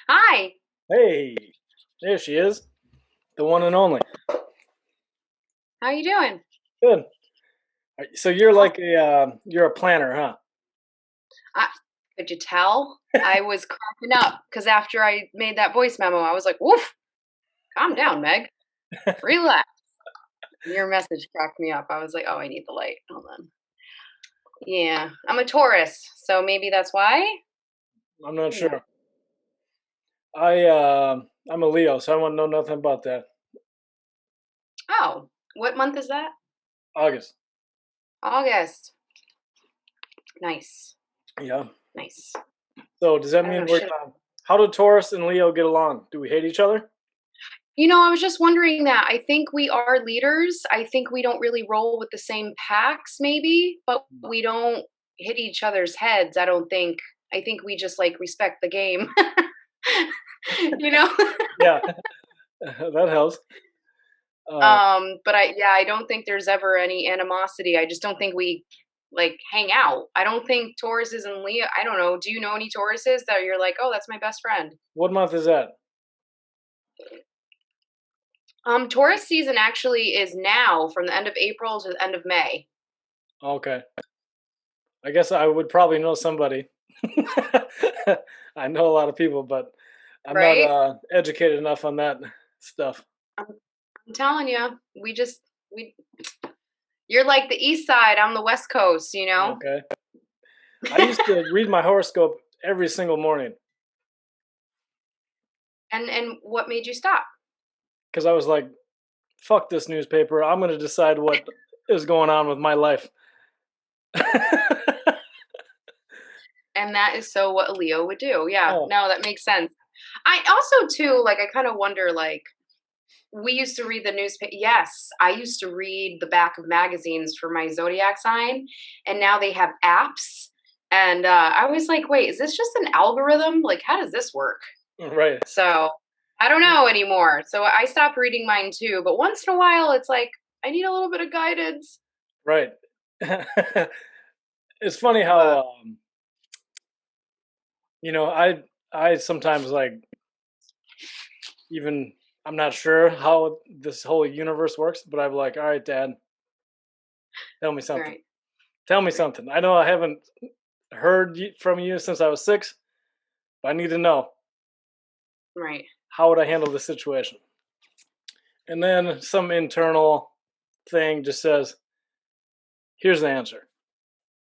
Hi, Hey, there she is, the one and only. how you doing? Good. So you're Awesome. like you're a planner, huh? I, could you tell? I was cracking up because after I made that voice memo, I was like, "Woof, calm down, Meg, relax." Your message cracked me up. I was like, "Oh, I need the light." Hold on. Yeah, I'm a Taurus, so maybe that's why. I'm not Yeah. sure. I'm a Leo, so I want to know nothing about that. Oh, what month is that? August. August. Nice, Yeah. nice. So does that I don't mean know we're shit. how do Taurus and Leo get along? Do we hate each other? I was just wondering that. I think we are leaders. I think we don't really roll with the same packs, maybe, but we don't hit each other's heads. I don't think. I think we just like respect the game. you know? Yeah, that helps. Uh, But I don't think there's ever any animosity. I just don't think we like hang out. I don't think Tauruses and Leo, I don't know. Do you know any Tauruses that you're like, oh, that's my best friend? what month is that? Taurus season actually is now from the end of April to the end of May. Okay. I guess I would probably know somebody. I know a lot of people, but I'm not Right? educated enough on that stuff. I'm, I'm telling you, we you're like the east side, I'm the west coast. Okay. I used to read my horoscope every single morning And what made you stop? because I was like, fuck this newspaper. I'm going to decide what is going on with my life. And that is so what a Leo would do. Yeah, Oh, no, that makes sense. I also too like I kind of wonder like we used to read the newspaper. Yes, I used to read the back of magazines for my zodiac sign, and now they have apps. And I was like, wait, is this just an algorithm? Like, how does this work? right. So I don't know anymore. So I stopped reading mine too. But once in a while, it's like I need a little bit of guidance. Right. It's funny But how, I sometimes like, even, I'm not sure how this whole universe works, but I'm like, all right, Dad, tell me something. right, Tell me right, something. I know I haven't heard from you since I was 6, but I need to know, right. how would I handle this situation? And then some internal thing just says, here's the answer.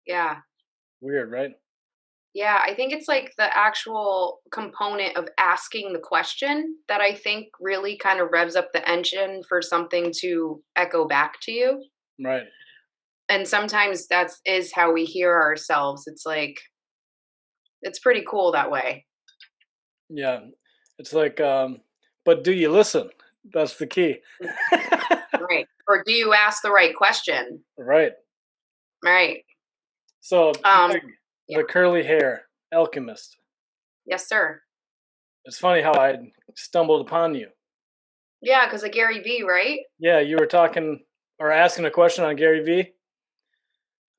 Yeah. Weird, right? Yeah, I think it's like the actual component of asking the question that I think really kind of revs up the engine for something to echo back to you. Right. And sometimes that's is how we hear ourselves. It's like it's pretty cool that way. Yeah. It's like, but do you listen? That's the key. Right. Or do you ask the right question? Right. Right. So, Um Meg, yeah. the curly hair alchemist. Yes, sir. It's funny how I stumbled upon you. Yeah, because of Gary V, right? Yeah, you were talking or asking a question on Gary Vee.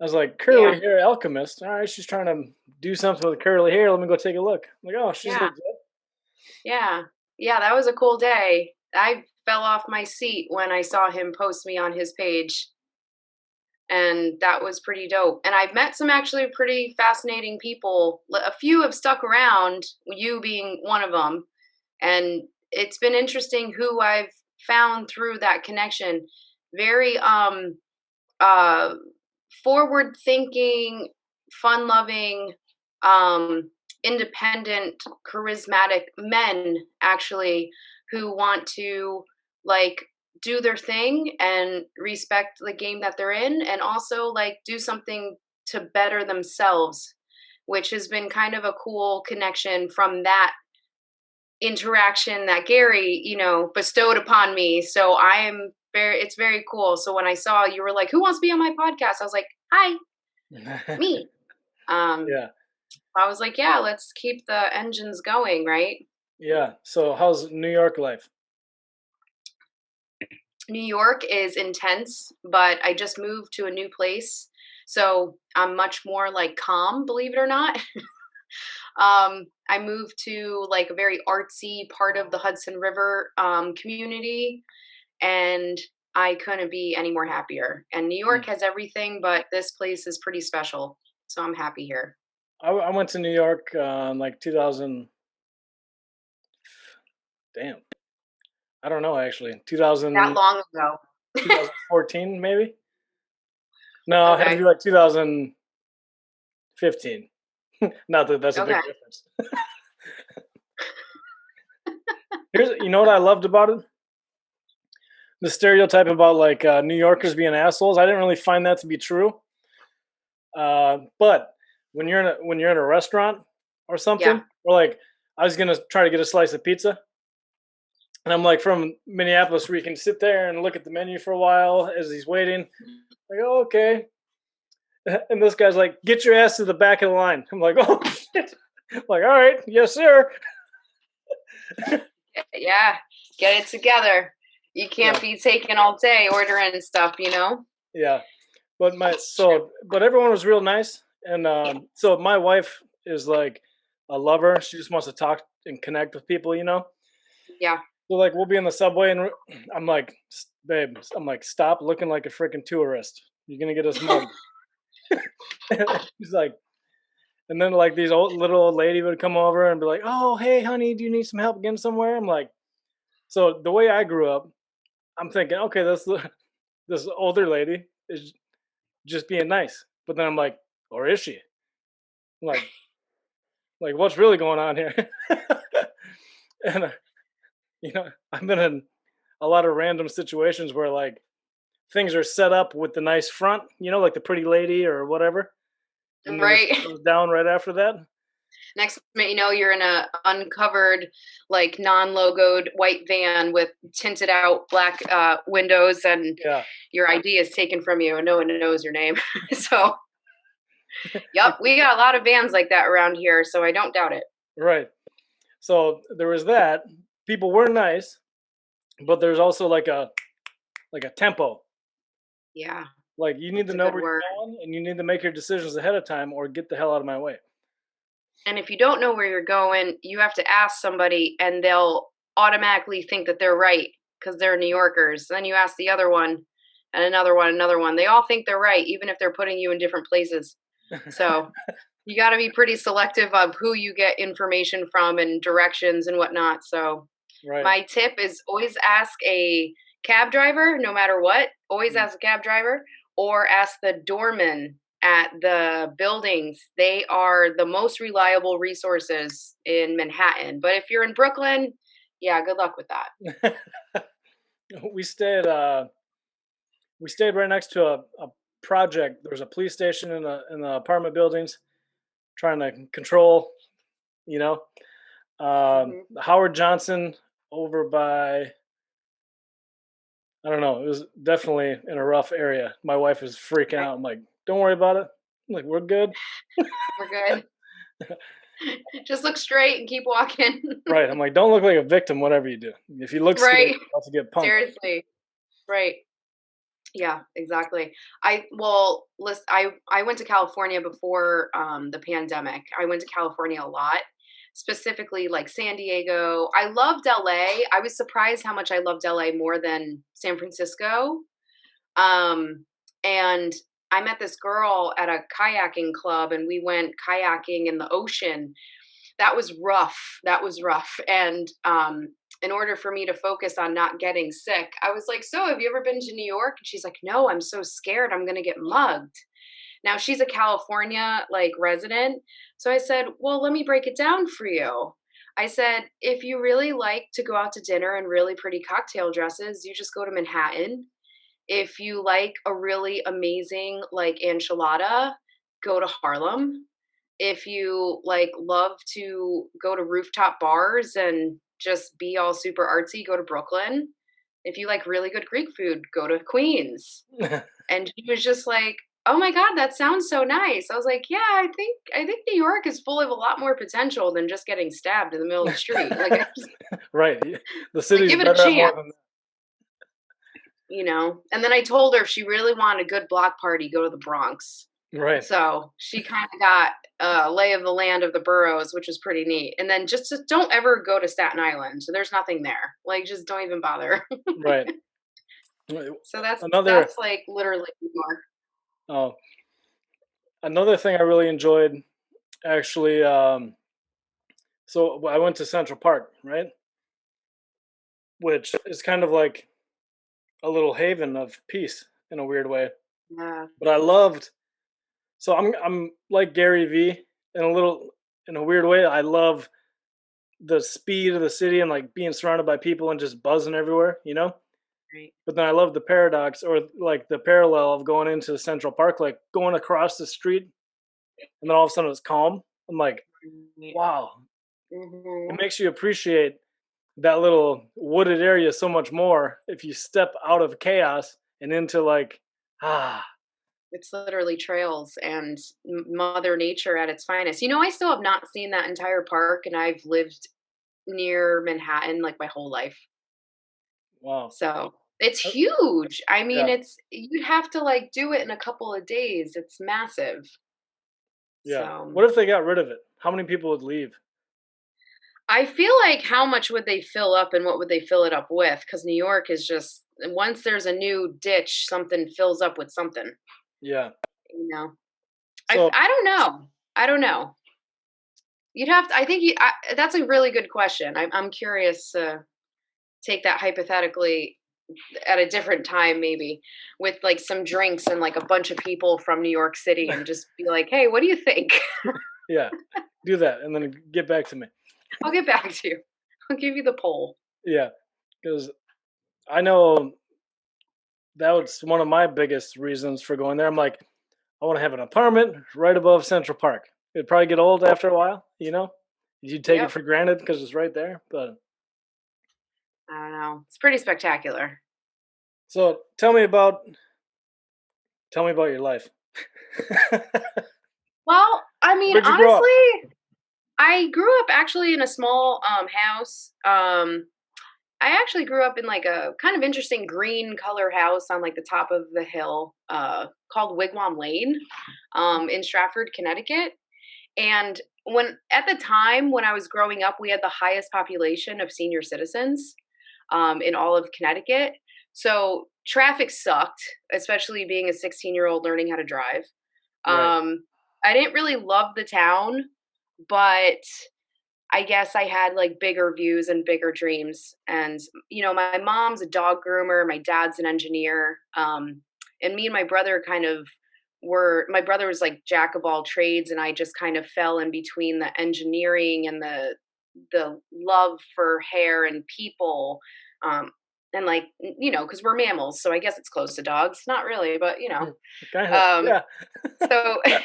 I was like, Yeah. curly hair alchemist. All right, she's trying to do something with curly hair. Let me go take a look. I'm like, oh, she's Yeah. legit. Yeah. Yeah, that was a cool day. I fell off my seat when I saw him post me on his page, and that was pretty dope. And I've met some actually pretty fascinating people. A few have stuck around, you being one of them, and it's been interesting who I've found through that connection. Very uh forward thinking, fun loving, um independent, charismatic men actually who want to like do their thing and respect the game that they're in and also like do something to better themselves, which has been kind of a cool connection from that interaction that Gary, bestowed upon me. So it's very cool. So when I saw you were like, who wants to be on my podcast? I was like, hi, me. Um, Yeah, I was like, yeah, let's keep the engines going, right? yeah. So, how's New York life? New York is intense, but I just moved to a new place. So I'm much more like calm, believe it or not. I moved to like a very artsy part of the Hudson River community, and I couldn't be any more happier. And New York Mm. has everything, but this place is pretty special. So I'm happy here. I went to New York in like 2000. Damn, I don't know actually. That long ago. 2014 maybe. No, it had to be Okay. like 2015. Not that that's a big Okay. difference. Here's you know what I loved about it? The stereotype about like New Yorkers being assholes. I didn't really find that to be true. But when you're in a restaurant or Yeah. something, or like I was gonna try to get a slice of pizza, and I'm like from Minneapolis, where you can sit there and look at the menu for a while as he's waiting. Like, oh, okay. And this guy's like, "Get your ass to the back of the line." I'm like, "Oh shit!" I'm like, all right, yes, sir. Yeah. Get it together. You can't Yeah, be taking all day ordering stuff, you know? yeah. But everyone was real nice, and so my wife is like a lover. She just wants to talk and connect with people, you know. Yeah. So like we'll be in the subway, and I'm like, babe, I'm like, stop looking like a freaking tourist. You're gonna get us mugged. She's like, and then like these little old lady would come over and be like, oh hey honey, do you need some help getting somewhere? I'm like, so the way I grew up, I'm thinking, okay, this older lady is just being nice. But then I'm like, or is she? I'm like what's really going on here? And you know, I've been in a lot of random situations where like things are set up with the nice front, you know, like the pretty lady or whatever, and then the Right. shit goes down right after that. Next minute you know, you're in a uncovered, like non-logoed white van with tinted out black windows, and Yeah, your ID is taken from you, and no one knows your name. So, yep, we got a lot of vans like that around here. So I don't doubt it. right. So there was that. People were nice, but there's also like a tempo. Yeah, Like you need to it's a know good where word. you're going, and you need to make your decisions ahead of time, or get the hell out of my way. And if you don't know where you're going, you have to ask somebody, and they'll automatically think that they're right because they're New Yorkers. Then you ask the other one, and another one, another one. They all think they're right, even if they're putting you in different places. So you got to be pretty selective of who you get information from and directions and whatnot. So Right. my tip is always ask a cab driver, no matter what. Always Mm. ask a cab driver, or ask the doorman at the buildings. They are the most reliable resources in Manhattan. But if you're in Brooklyn, yeah, good luck with that. we stayed we stayed right next to a project. There was a police station in the apartment buildings, trying to control, you know, Hmm. Howard Johnson over by, I don't know. It was definitely in a rough area. My wife is freaking Okay, out. I'm like, don't worry about it. I'm like, we're good. we're good. Just look straight and keep walking. Right. I'm like, don't look like a victim, whatever you do. If you look scared, Right. you're about to get punked. Seriously. Right. Yeah, exactly. I well, listen, I went to California before the pandemic. I went to California a lot, specifically like San Diego. I loved LA. I was surprised how much I loved LA more than San Francisco. Um, and I met this girl at a kayaking club, and we went kayaking in the ocean. That was rough. That was rough. And in order for me to focus on not getting sick, I was like, "So, have you ever been to New York?" And she's like, "No, I'm so scared I'm going to get mugged." Now, she's a California like resident. So I said, "Well, let me break it down for you." I said, "If you really like to go out to dinner in really pretty cocktail dresses, you just go to Manhattan. If you like a really amazing like enchilada, go to Harlem. If you like love to go to rooftop bars and just be all super artsy, go to Brooklyn. If you like really good Greek food, go to Queens." And she was just like, "Oh my god, that sounds so nice." I was like, "Yeah, I think New York is full of a lot more potential than just getting stabbed in the middle of the street. Like, I just, Right. The like, city's give it a better at more chance, than you know." And then I told her if she really wanted a good block party, go to the Bronx. Right. So she kind of got a lay of the land of the boroughs, which was pretty neat. And then just don't ever go to Staten Island. So there's nothing there. Like, just don't even bother. Right. So that's Another that's like literally New York. oh, another thing I really enjoyed actually. So I went to Central Park, right, which is kind of like a little haven of peace in a weird way. Yeah, But I loved. So I'm like Gary V in a little in a weird way. I love the speed of the city and like being surrounded by people and just buzzing everywhere, you know? right. But then I love the paradox or like the parallel of going into Central Park, like going across the street and then all of a sudden it's calm. I'm like, wow, it Mm-hmm. makes you appreciate that little wooded area so much more if you step out of chaos and into like, ah, It's literally trails and Mother Nature at its finest. I still have not seen that entire park, and I've lived near Manhattan like my whole life. wow. So it's Uh, huge. I mean, Yeah, you'd have to like do it in a couple of days. It's massive. yeah. So What if they got rid of it? How many people would leave? I feel like how much would they fill up and what would they fill it up with? Because New York is just once there's a new ditch, something fills up with something. Yeah. You know, So I don't know. I don't know. You'd have to. I think that's a really good question. I'm curious to take that hypothetically at a different time, maybe with like some drinks and like a bunch of people from New York City, and just be like, "Hey, what do you think?" yeah, do that and then get back to me. I'll get back to you. I'll give you the poll. Yeah, because I know that was one of my biggest reasons for going there. I'm like, I want to have an apartment right above Central Park. It'd probably get old after a while, you know. You take it Yep. for granted because it's right there. But I don't know. It's pretty spectacular. so tell me about your life. Well, I mean, Where'd you grow up? honestly, I grew up actually in a small house. I actually grew up in like a kind of interesting green color house on like the top of the hill, called Wigwam Lane, in Stratford, Connecticut. And when at the time when I was growing up, we had the highest population of senior citizens, in all of Connecticut. So traffic sucked, especially being a 16-year-old learning how to drive. Right, I didn't really love the town, but I guess I had like bigger views and bigger dreams. And, my mom's a dog groomer, my dad's an engineer. And me and my brother my brother was like jack of all trades, and I just kind of fell in between the engineering and the love for hair and people. And like, because we're mammals. So I guess it's close to dogs. Not really, but kind of. um, Yeah. so What?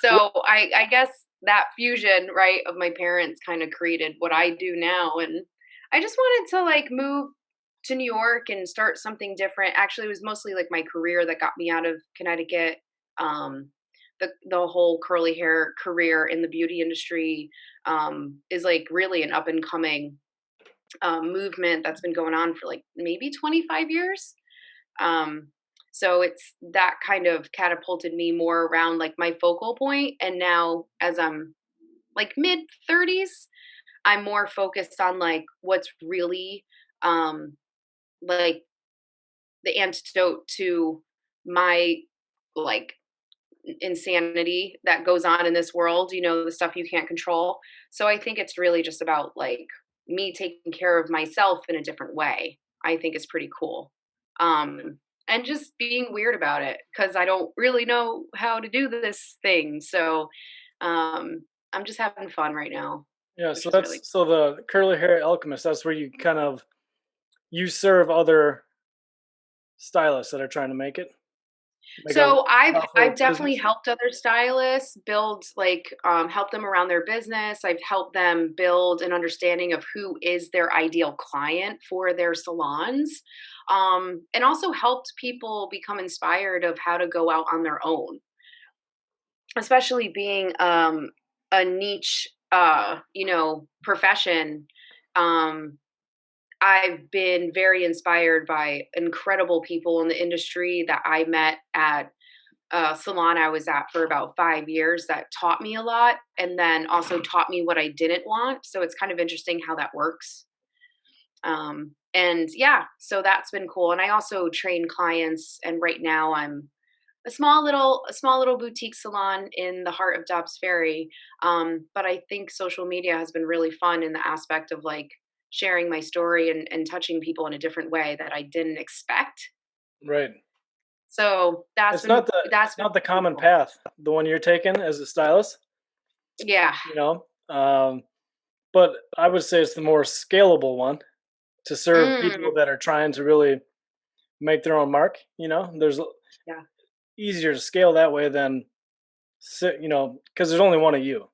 so I guess that fusion, right, of my parents kind of created what I do now. And I just wanted to like move to New York and start something different. Actually, it was mostly like my career that got me out of Connecticut. Um the whole curly hair career in the beauty industry is like really an up and coming movement that's been going on for like maybe 25 years. um, so it's that kind of catapulted me more around like my focal point. And now, as I'm like mid 30s, I'm more focused on like what's really um, like the antidote to my like insanity that goes on in this world, the stuff you can't control. So I think it's really just about like me taking care of myself in a different way. I think is pretty cool. And just being weird about it because I don't really know how to do this thing. So um I'm just having fun right now, Yeah. which So is really that's so the curly hair alchemist. That's where you kind of you serve other stylists that are trying to make a So I've profitable definitely business. helped other stylists build like help them around their business. I've helped them build an understanding of who is their ideal client for their salons. And also helped people become inspired of how to go out on their own, especially being a niche profession. Um I've been very inspired by incredible people in the industry that I met at salon I was at for about 5 years that taught me a lot, and then also taught me what I didn't want. So it's kind of interesting how that works. And yeah, so that's been cool. And I also train clients, and right now I'm a small little boutique salon in the heart of Dobbs Ferry. But I think social media has been really fun in the aspect of like sharing my story and touching people in a different way that I didn't expect. Right. So that's It's been not the that's it's been not the pretty common cool. path, the one you're taking as a stylist, Yeah. you know. But I would say it's the more scalable one to serve people Mm, that are trying to really make their own mark. There's yeah. easier to scale that way than because there's only one of you.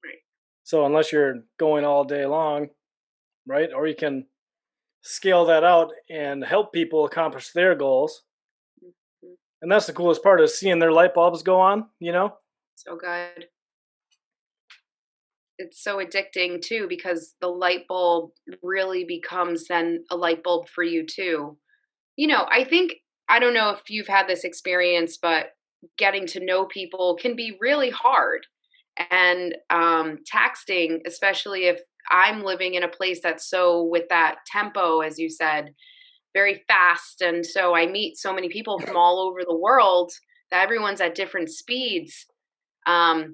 Right. So unless you're going all day long, right, or you can scale that out and help people accomplish their goals. Mhm. And that's the coolest part is seeing their light bulbs go on. So good. It's so addicting too because the light bulb really becomes then a light bulb for you too. I think I don't know if you've had this experience, but getting to know people can be really hard. And taxing, especially if I'm living in a place that's so with that tempo, as you said, very fast. And so I meet so many people from all over the world that everyone's at different speeds.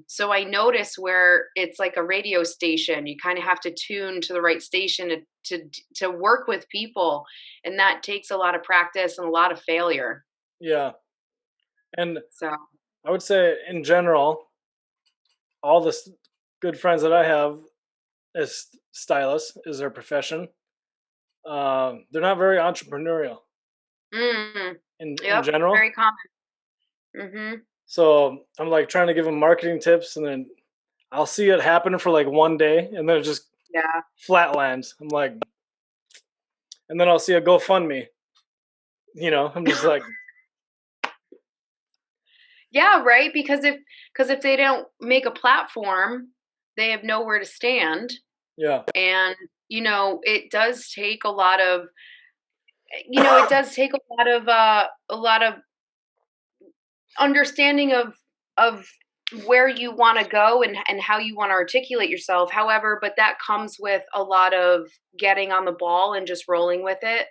So I notice where it's like a radio station, you kind of have to tune to the right station to work with people, and that takes a lot of practice and a lot of failure. Yeah. And So, I would say in general, all the good friends that I have as stylists is their profession. They're not very entrepreneurial mm, in yep, general. very common. Hmm. So I'm like trying to give them marketing tips, and then I'll see it happen for like one day, and then it just Yeah, flatlands. I'm like, and then I'll see a GoFundMe. I'm just like, yeah, right. Because if they don't make a platform, they have nowhere to stand, yeah, and it does take a lot of it does take a lot of understanding of where you want to go and how you want to articulate yourself. However, but that comes with a lot of getting on the ball and just rolling with it,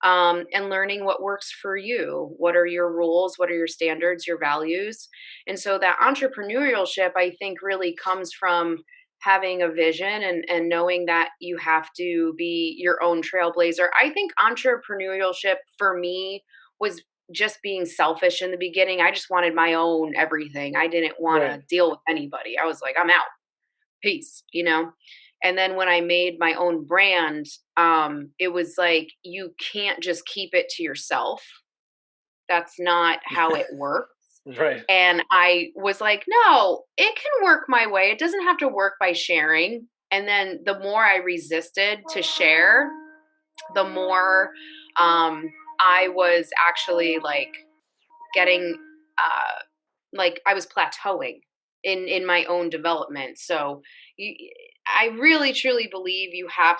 and learning what works for you. What are your rules? What are your standards, your values? And so that entrepreneurship, I think, really comes from having a vision and knowing that you have to be your own trailblazer. I think entrepreneurship for me was just being selfish in the beginning. I just wanted my own everything. I didn't want right, to deal with anybody. I was like, I'm out. Peace. And then when I made my own brand, it was like you can't just keep it to yourself. That's not how it works. right, And I was like, no, it can work my way. It doesn't have to work by sharing. And then the more I resisted to share, the more I was actually like getting like I was plateauing in my own development. So you, I really truly believe you have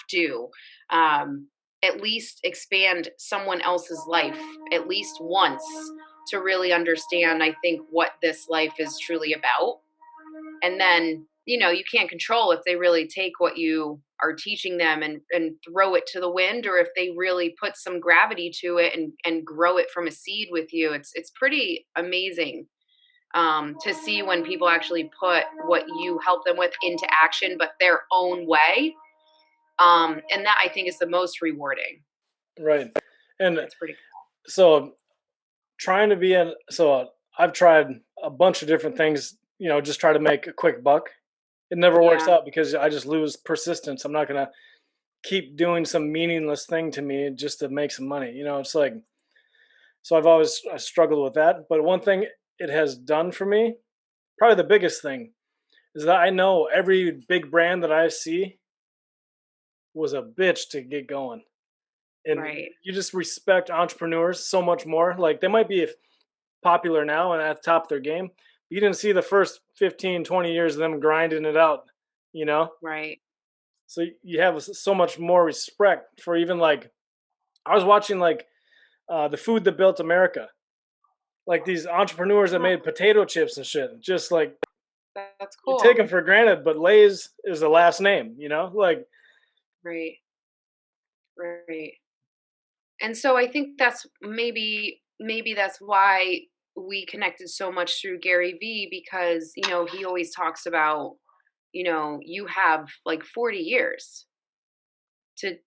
to um, at least expand someone else's life at least once to really understand. I think what this life is truly about, and then you can't control if they really take what you are teaching them and throw it to the wind, or if they really put some gravity to it and grow it from a seed with you. It's pretty amazing to see when people actually put what you help them with into action, but their own way. And that I think is the most rewarding. right. And It's pretty so trying to be in, so I've tried a bunch of different things, just try to make a quick buck. It never works Yeah. out because I just lose persistence. I'm not gonna keep doing some meaningless thing to me just to make some money. It's like, so I struggled with that. But one thing it has done for me, probably the biggest thing, is that I know every big brand that I see was a bitch to get going. And Right. you just respect entrepreneurs so much more. Like they might be popular now and at the top of their game, but you didn't see the first 15, 20 years of them grinding it out, you know? Right. So you have so much more respect for even like, I was watching like The Food That Built America. like these entrepreneurs that Oh, made potato chips and shit. Just like that's you take cool. them for granted, but Lay's is the last name, you know? Like, Right, right. And so I think that's maybe that's why we connected so much through Gary Vee, because, he always talks about, you have like 40 years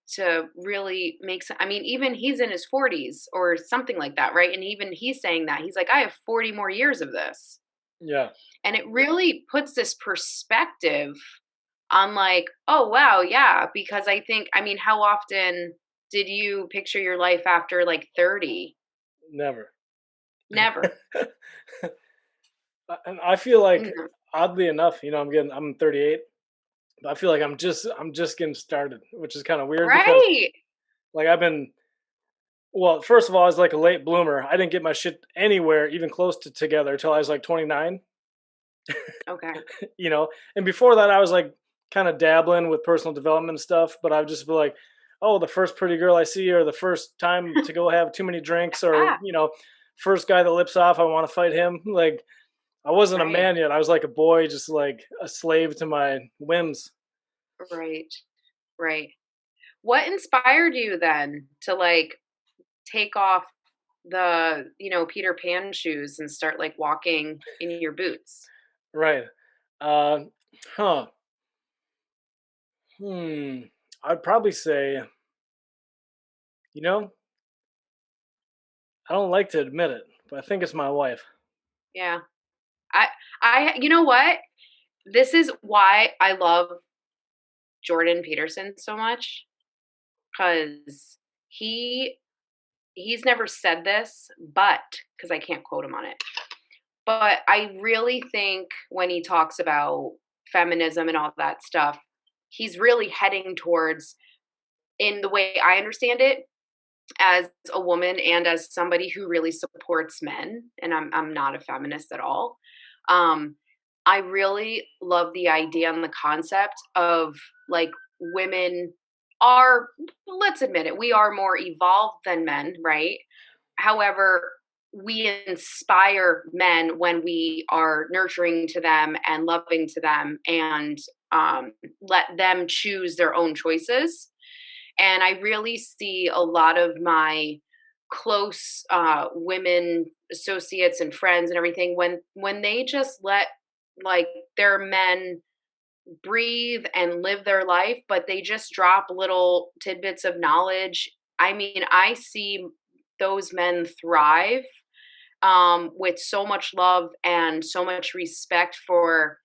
to really make I mean, even he's in his 40s or something like that, right? And even he's saying that. He's like, I have 40 more years of this. yeah, And it really puts this perspective on, like, oh wow, yeah, because I mean, how often did you picture your life after like 30? never. Never. And I feel like, Mhm. oddly enough, I'm 38, but I feel like I'm just getting started, which is kind of weird because Right. like I've been well, first of all, I was like a late bloomer. I didn't get my shit anywhere even close to together until I was like 29, Okay. you know. And before that, I was like kind of dabbling with personal development stuff, but I'd just be like, oh, the first pretty girl I see, or the first time to go have too many drinks, or Ah, first guy that lips off, I want to fight him. Like I wasn't a right. man yet. I was like a boy, just like a slave to my whims. Right. Right. What inspired you then to, like, take off the, Peter Pan shoes and start, like, walking in your boots? Right. Uh, huh. Hmm. I'd probably say, you know, I don't like to admit it, but I think it's my wife. Yeah. I you know what? This is why I love Jordan Peterson so much, because he he's never said this, but because I can't quote him on it. But I really think when he talks about feminism and all that stuff, he's really heading towards, in the way I understand it, as a woman and as somebody who really supports men, and I'm not a feminist at all. Um, I really love the idea and the concept of, like, women are, let's admit it, we are more evolved than men, right? However, we inspire men when we are nurturing to them and loving to them, and let them choose their own choices. And I really see a lot of my close women associates and friends and everything, when they just let, like, their men breathe and live their life, but they just drop little tidbits of knowledge. I mean, I see those men thrive, with so much love and so much respect for,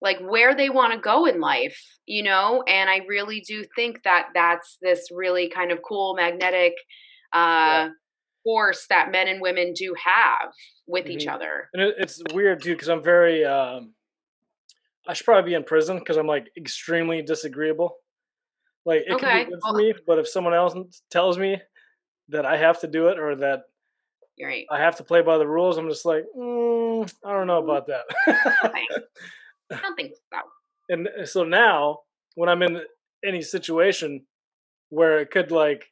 like, where they want to go in life, and I really do think that that's this really kind of cool magnetic Yeah. uh force that men and women do have with each Hmm. other. And it's weird too because I'm very. I should probably be in prison because I'm like extremely disagreeable. Like it could be Okay. good for Well, me, but if someone else tells me that I have to do it or that you're right. I have to play by the rules, I'm just like, I don't know Mm, about that. no thanks. I don't think so. And so now, when I'm in any situation where it could like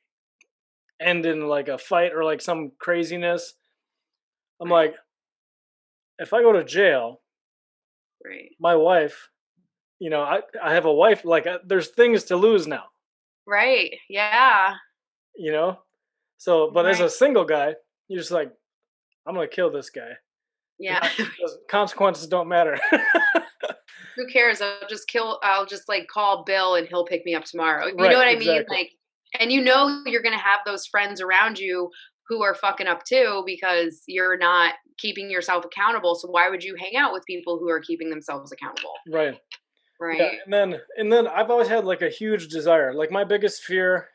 end in like a fight or like some craziness, I'm Right. like, if I go to jail, Right. my wife, I have a wife. Like, there's things to lose now, Right. Yeah. you know. So, but as Right. a single guy, you're just like, I'm gonna kill this guy, and Yeah. consequences don't matter. Who cares? I'll just, like, call Bill and he'll pick me up tomorrow. You know Right? what I mean? Exactly. Like, and you're gonna have those friends around you who are fucking up too, because you're not keeping yourself accountable. So why would you hang out with people who are keeping themselves accountable? Right. Yeah. Right? And then I've always had like a huge desire. Like my biggest fear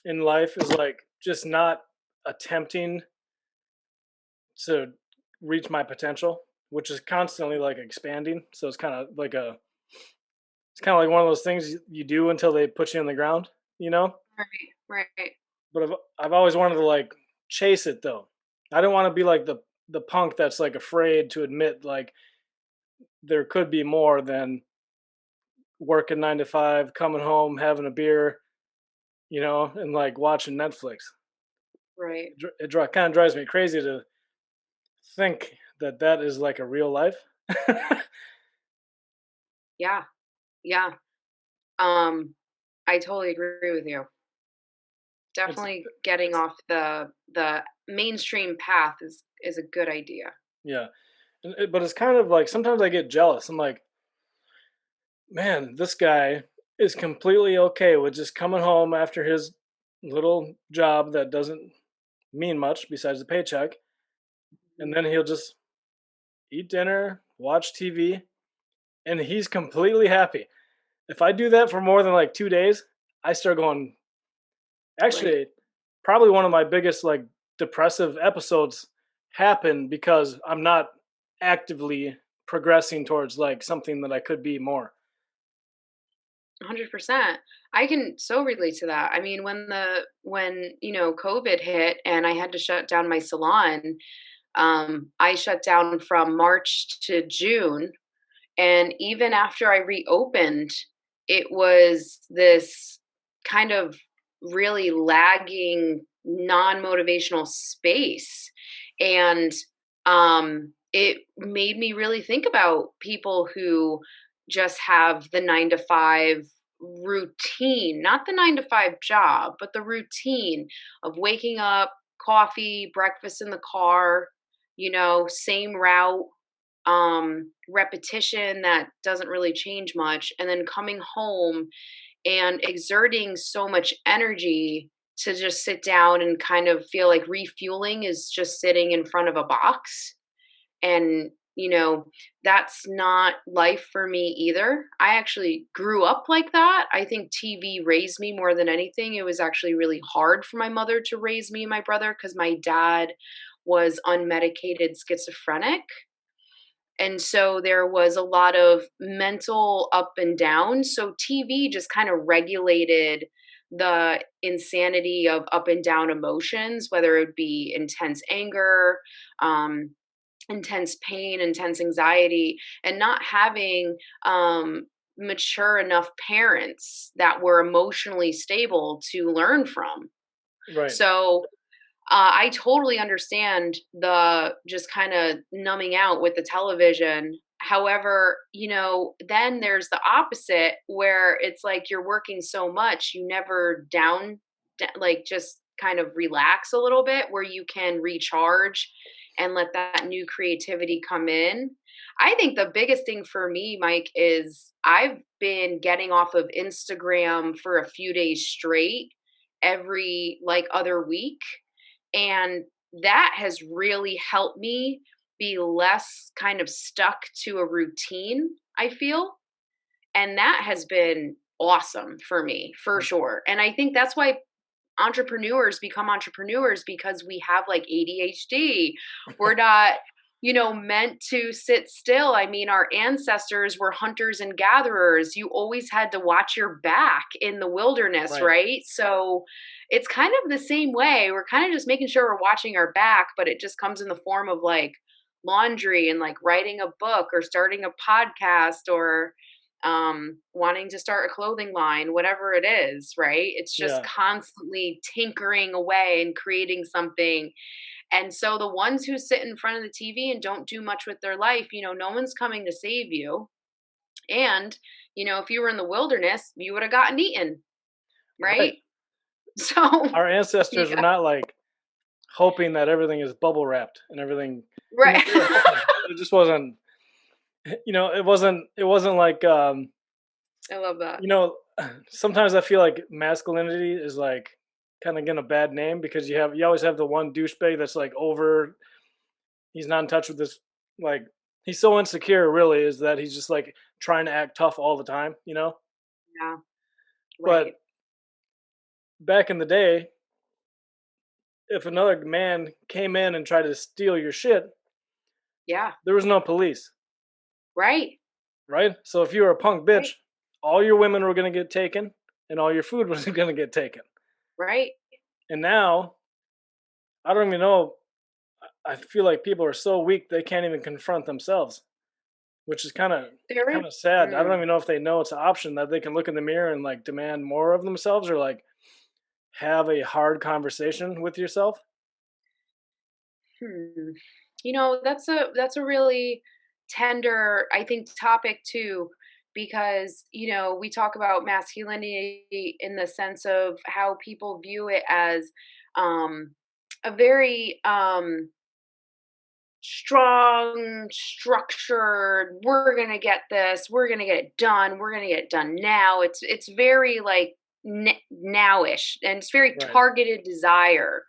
in life is like just not attempting to reach my potential, which is constantly like expanding. So it's kind of like one of those things you do until they put you in the ground, you know. Right. Right. But I've always wanted to like chase it though. I don't want to be like the punk that's like afraid to admit like there could be more than working 9 to 5, coming home, having a beer, and like watching Netflix. Right. It kind of drives me crazy to think that that is like a real life. Yeah. Yeah. Um, I totally agree with you. It's Definitely getting off the mainstream path is a good idea. yeah, but it's kind of like sometimes I get jealous. I'm like, man, this guy is completely okay with just coming home after his little job that doesn't mean much besides the paycheck, and Mhm. then he'll just eat dinner, watch TV, and he's completely happy. If I do that for more than like 2 days, I start going, Right. actually, probably one of my biggest like depressive episodes happened because I'm not actively progressing towards like something that I could be more. 100%. I can so relate to that. I mean, when COVID hit and I had to shut down my salon, I shut down from March to June. And even after I reopened, it was this kind of really lagging, non motivational space. And it made me really think about people who just have the 9 to 5 routine, not the 9 to 5 job, but the routine of waking up, coffee, breakfast in the car, same route, repetition that doesn't really change much, and then coming home and exerting so much energy to just sit down and kind of feel like refueling is just sitting in front of a box. And, that's not life for me either. I actually grew up like that. I think TV raised me more than anything. It was actually really hard for my mother to raise me and my brother because my dad was unmedicated schizophrenic, and so there was a lot of mental up and down. So TV just kind of regulated the insanity of up and down emotions, whether it be intense anger, um, intense pain, intense anxiety, and not having mature enough parents that were emotionally stable to learn from. Right. So I totally understand the just kind of numbing out with the television. However, then there's the opposite where it's like you're working so much, you never like just kind of relax a little bit where you can recharge and let that new creativity come in. I think the biggest thing for me, Mike, is I've been getting off of Instagram for a few days straight every like other week, and that has really helped me be less kind of stuck to a routine, I feel. And that has been awesome for me, for sure. And I think that's why entrepreneurs become entrepreneurs, because we have like ADHD. We're not, meant to sit still. I mean, our ancestors were hunters and gatherers. You always had to watch your back in the wilderness, Right. right? So it's kind of the same way. We're kind of just making sure we're watching our back, but it just comes in the form of like laundry and like writing a book or starting a podcast or wanting to start a clothing line, whatever it is, right? It's just Yeah. constantly tinkering away and creating something. And so the ones who sit in front of the TV and don't do much with their life, no one's coming to save you. And, if you were in the wilderness, you would have gotten eaten, Right. right? So, Our ancestors were yeah, not like hoping that everything is bubble wrapped and everything. right. They were hoping. It just wasn't. It wasn't like I love that. you know. Sometimes I feel like masculinity is like kind of getting a bad name because you always have the one douchebag that's like over. He's not in touch with this. Like he's so insecure. Really, is that he's just like trying to act tough all the time. Yeah, But right. back in the day, if another man came in and tried to steal your shit, Yeah, there was no police, right, right? So if you were a punk right, bitch, all your women were gonna get taken, and all your food was gonna get taken. right. And now, I don't even know. I feel like people are so weak they can't even confront themselves, which is There is. kind of sad. I don't Mm. even know if they know it's an option that they can look in the mirror and like demand more of themselves or like have a hard conversation with yourself. Hmm. That's a really tender, I think, topic too, because we talk about masculinity in the sense of how people view it as um, a very strong, structured. We're gonna get this. We're gonna get it done. We're gonna get it done now. It's very like nowish, and it's very Right. targeted desire.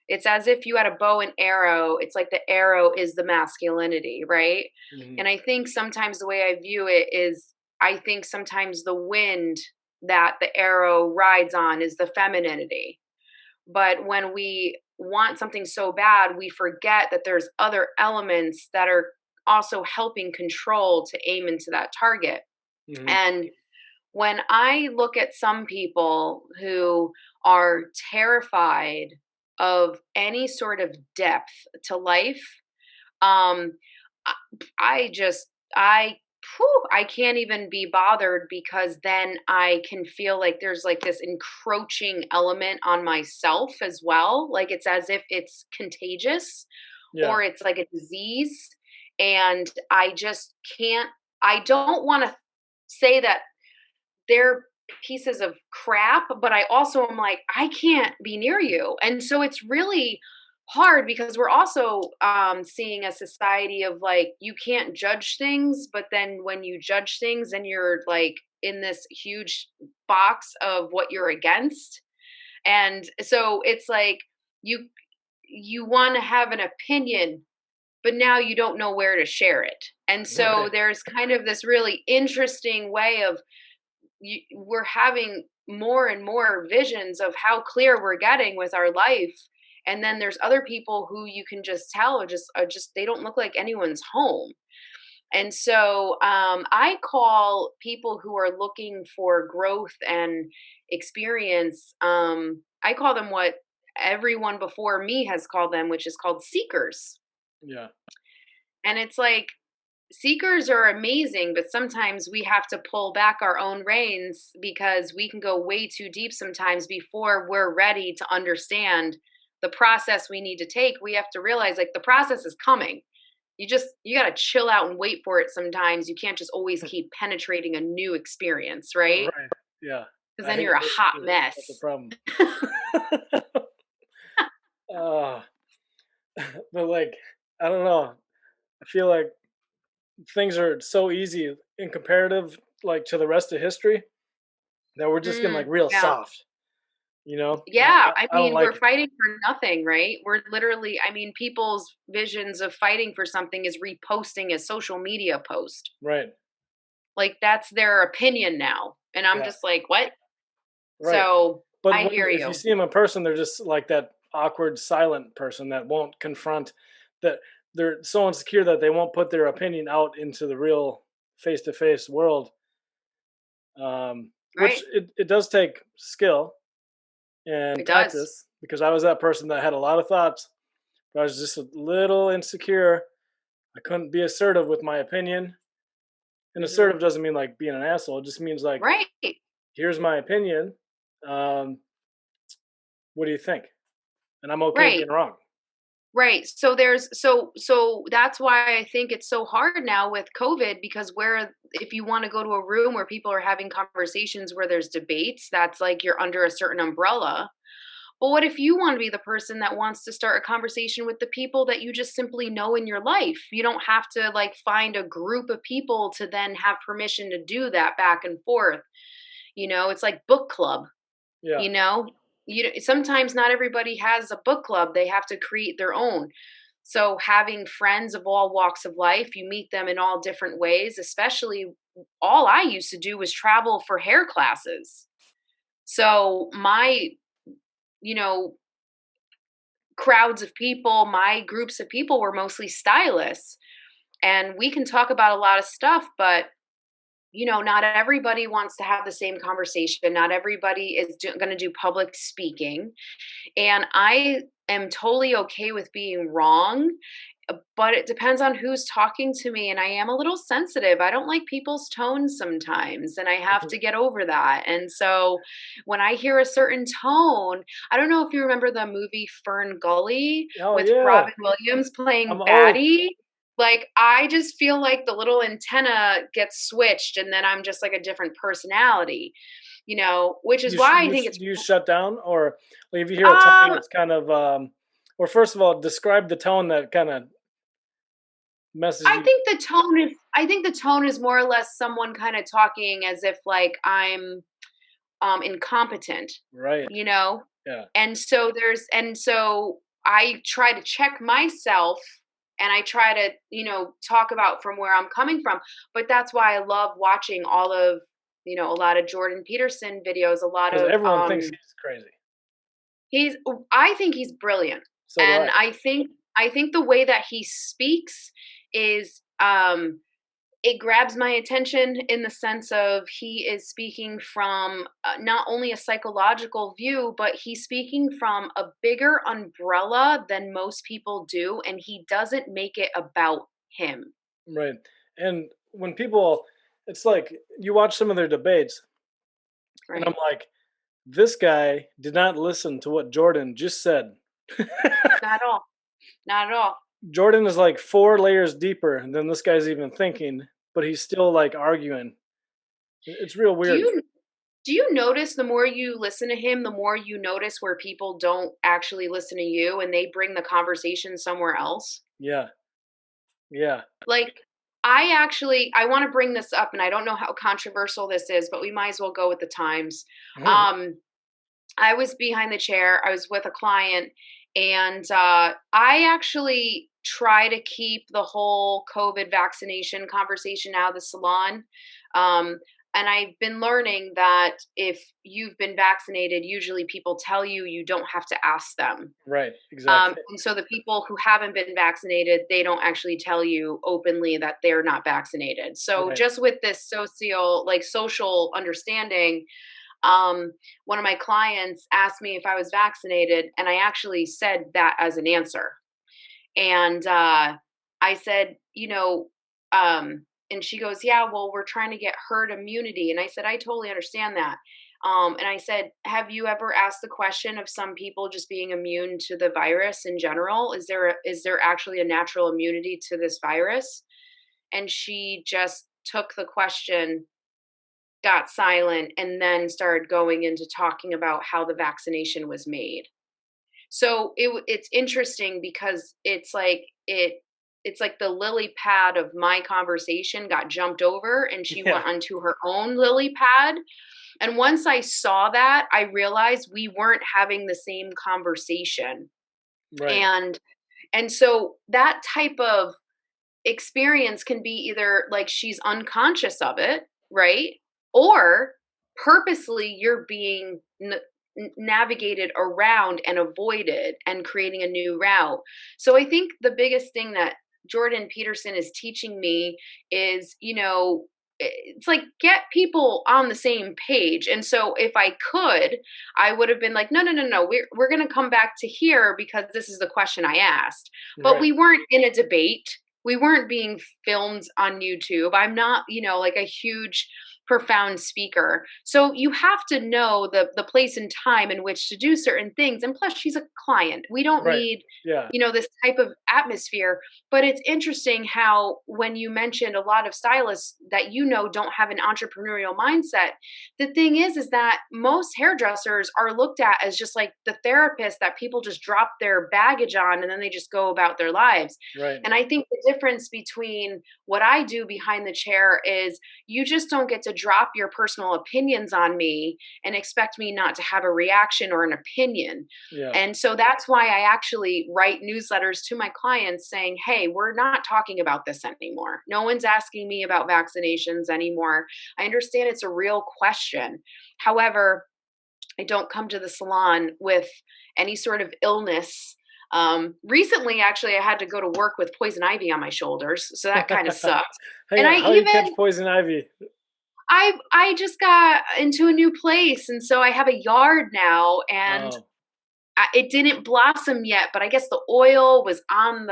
It's as if you had a bow and arrow. It's like the arrow is the masculinity, right? Hmm. And I think sometimes the way I view it is I think sometimes the wind that the arrow rides on is the femininity. But when we want something so bad, we forget that there's other elements that are also helping control to aim into that target. Hmm. And when I look at some people who are terrified of any sort of depth to life, um, I I just, I can't even be bothered because then I can feel like there's like this encroaching element on myself as well. Like it's as if it's contagious Yeah. or it's like a disease. And I just can't, I don't want to say that they're pieces of crap, but I also am like, I can't be near you. And so it's really hard because we're also seeing a society of like, you can't judge things, but then when you judge things and you're like in this huge box of what you're against. And so it's like, you you want to have an opinion, but now you don't know where to share it. And so Right. there's kind of this really interesting way of we're having more and more visions of how clear we're getting with our life, and then there's other people who you can just tell are just they don't look like anyone's home. And so I call people who are looking for growth and experience, I call them what everyone before me has called them, which is called seekers. Yeah. And it's like, seekers are amazing, but sometimes we have to pull back our own reins because we can go way too deep sometimes before we're ready to understand the process we need to take. We have to realize like the process is coming. You got to chill out and wait for it sometimes. You can't just always keep penetrating a new experience, right? Right. Yeah. Because I then hate you're a waiting hot too. That's the mess. problem. uh, but like, I don't know. I feel like things are so easy in comparative, like to the rest of history, that we're just getting like real Yeah. soft. You know, and Yeah, I I don't mean, we're like it. fighting for nothing, right? We're literally, I mean, people's visions of fighting for something is reposting a social media post. Right. Like that's their opinion now. And I'm Yeah. just like, what? Right. So But I when hear if you you. see them in person, they're just like that awkward, silent person that won't confront, that they're so insecure that they won't put their opinion out into the real face-to-face world. Which Right. it does take skill and It does. practice, because I was that person that had a lot of thoughts, but I was just a little insecure. I couldn't be assertive with my opinion. And Hmm. assertive doesn't mean like being an asshole. It just means like, Right. here's my opinion. Um, what do you think? And I'm okay Right. being wrong. Right. So so that's why I think it's so hard now with COVID because where if you want to go to a room where people are having conversations where there's debates, that's like you're under a certain umbrella. But what if you want to be the person that wants to start a conversation with the people that you just simply know in your life? You don't have to like find a group of people to then have permission to do that back and forth. It's like book club, Yeah. you know? Sometimes not everybody has a book club. They have to create their own. So having friends of all walks of life, you meet them in all different ways, especially all I used to do was travel for hair classes. So my, you know, crowds of people, my groups of people were mostly stylists. And we can talk about a lot of stuff, but not everybody wants to have the same conversation. Not everybody is going to do public speaking. And I am totally okay with being wrong but it depends on who's talking to me, and I am a little sensitive. I don't like people's tones sometimes, and I have to get over that. And so when I hear a certain tone, I don't know if you remember the movie Fern Gully Oh with yeah, Robin Williams I'm playing old. Batty. Like, I just feel like the little antenna gets switched, and then I'm just like a different personality, which is why I think it's, Do you shut down, or like if you hear a tone um, that's kind of or first of all, describe the tone that kind of messes you. I think the tone is more or less someone kind of talking as if like I'm incompetent, Right. you know? Yeah. And so I try to check myself, and I try to, talk about from where I'm coming from. But that's why I love watching all of, a lot of Jordan Peterson videos, a lot Because of everyone thinks he's crazy. he's I think he's brilliant. So do I. And I think the way that he speaks is it grabs my attention in the sense of he is speaking from not only a psychological view, but he's speaking from a bigger umbrella than most people do, and he doesn't make it about him. Right. And when people, it's like you watch some of their debates, and I'm Right. like, this guy did not listen to what Jordan just said. Not at all. Not at all. Jordan is like 4 layers deeper than this guy's even thinking, but he's still like arguing. It's real Do weird. you do you notice the more you listen to him, the more you notice where people don't actually listen to you and they bring the conversation somewhere else? Yeah. Yeah. Like, I want to bring this up, and I don't know how controversial this is, but we might as well go with the times. Um, I was behind the chair. I was with a client, and I actually try to keep the whole COVID vaccination conversation out of the salon. Um, and I've been learning that if you've been vaccinated, usually people tell you you don't have to ask them. Right. Exactly. And so the people who haven't been vaccinated, they don't actually tell you openly that they're not vaccinated. So Right. just with this social understanding, um, one of my clients asked me if I was vaccinated, and I actually said that as an answer. And I said, and she goes, "Yeah, well, we're trying to get herd immunity." And I said, "I totally understand that." And I said, "Have you ever asked the question of some people just being immune to the virus in general? Is there actually a natural immunity to this virus?" And she just took the question, got silent, and then started going into talking about how the vaccination was made. So it's interesting because it's like the lily pad of my conversation got jumped over, and she Yeah. went onto her own lily pad. And once I saw that, I realized we weren't having the same conversation. Right. And so that type of experience can be either like she's unconscious of it, right? Or purposely you're being navigated around and avoided and creating a new route. So I think the biggest thing that Jordan Peterson is teaching me is, it's like get people on the same page. And so if I could, I would have been like, no, no, no, no, we're going to come back to here because this is the question I asked. But Right. we weren't in a debate. We weren't being filmed on YouTube. I'm not, like a huge profound speaker. So you have to know the place and time in which to do certain things. And plus she's a client. We don't Right. need, Yeah. this type of atmosphere. But it's interesting how when you mentioned a lot of stylists that don't have an entrepreneurial mindset, the thing is that most hairdressers are looked at as just like the therapist that people just drop their baggage on and then they just go about their lives. Right. And I think the difference between what I do behind the chair is you just don't get to drop your personal opinions on me and expect me not to have a reaction or an opinion. Yeah. And so that's why I actually write newsletters to my clients saying, hey, we're not talking about this anymore. No one's asking me about vaccinations anymore. I understand it's a real question. However, I don't come to the salon with any sort of illness. Recently, actually, I had to go to work with poison ivy on my shoulders, so that kind of sucked. And I How you catch even poison ivy? I just got into a new place, and so I have a yard now, and Oh. it didn't blossom yet, but I guess the oil was on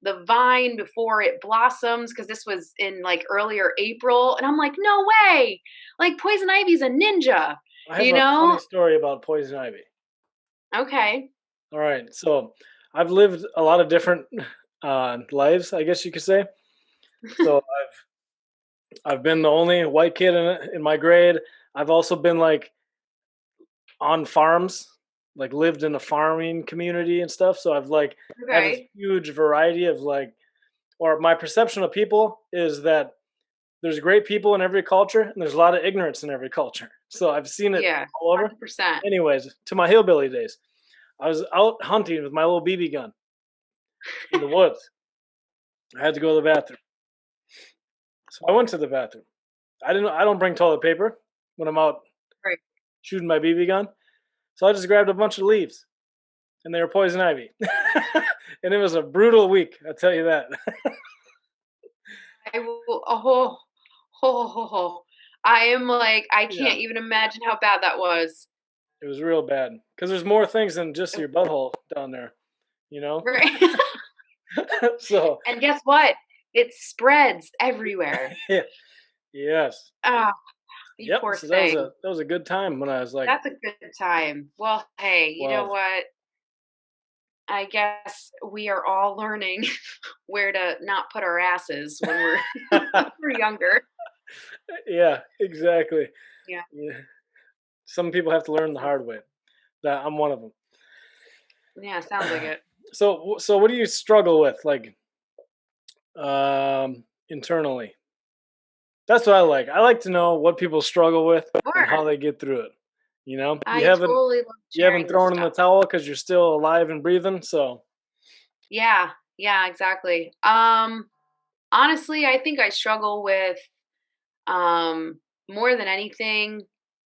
the vine before it blossoms, because this was in like earlier April, and I'm like, no way, like poison ivy's a ninja, I have you a funny know? story about poison ivy. Okay. All right, so I've lived a lot of different lives, I guess you could say. So I've been the only white kid in my grade. I've also been like on farms, like lived in a farming community and stuff. So I've like had this Okay. huge variety of like, or my perception of people is that there's great people in every culture and there's a lot of ignorance in every culture. So I've seen it Yeah, all over. 100%. Anyways, to my hillbilly days, I was out hunting with my little BB gun in the woods. I had to go to the bathroom. So I went to the bathroom. I don't bring toilet paper when I'm out Right. shooting my BB gun. So I just grabbed a bunch of leaves and they were poison ivy. And it was a brutal week, I'll tell you that. I will, I am like, I Yeah, can't even imagine how bad that was. it was real bad because there's more things than just your butthole down there, you know? Right. So, And guess what? It spreads everywhere. yeah, yes. Ah, you Yep. poor So thing. that was a good time when I was like That's a good time. Well, hey, you know 12. what? I guess we are all learning where to not put our asses when we're we're younger. Yeah, exactly. Yeah. Yeah. Some people have to learn the So, hard way. That I'm one of yeah, sounds like them. it. So what do you struggle with like internally? That's what I like. I like to know what people struggle with and how Sure. they get through it. You know, I totally love you haven't sharing this thrown in the stuff. towel because you're still alive and breathing. So Yeah, yeah, exactly. Honestly, I think I struggle with um more than anything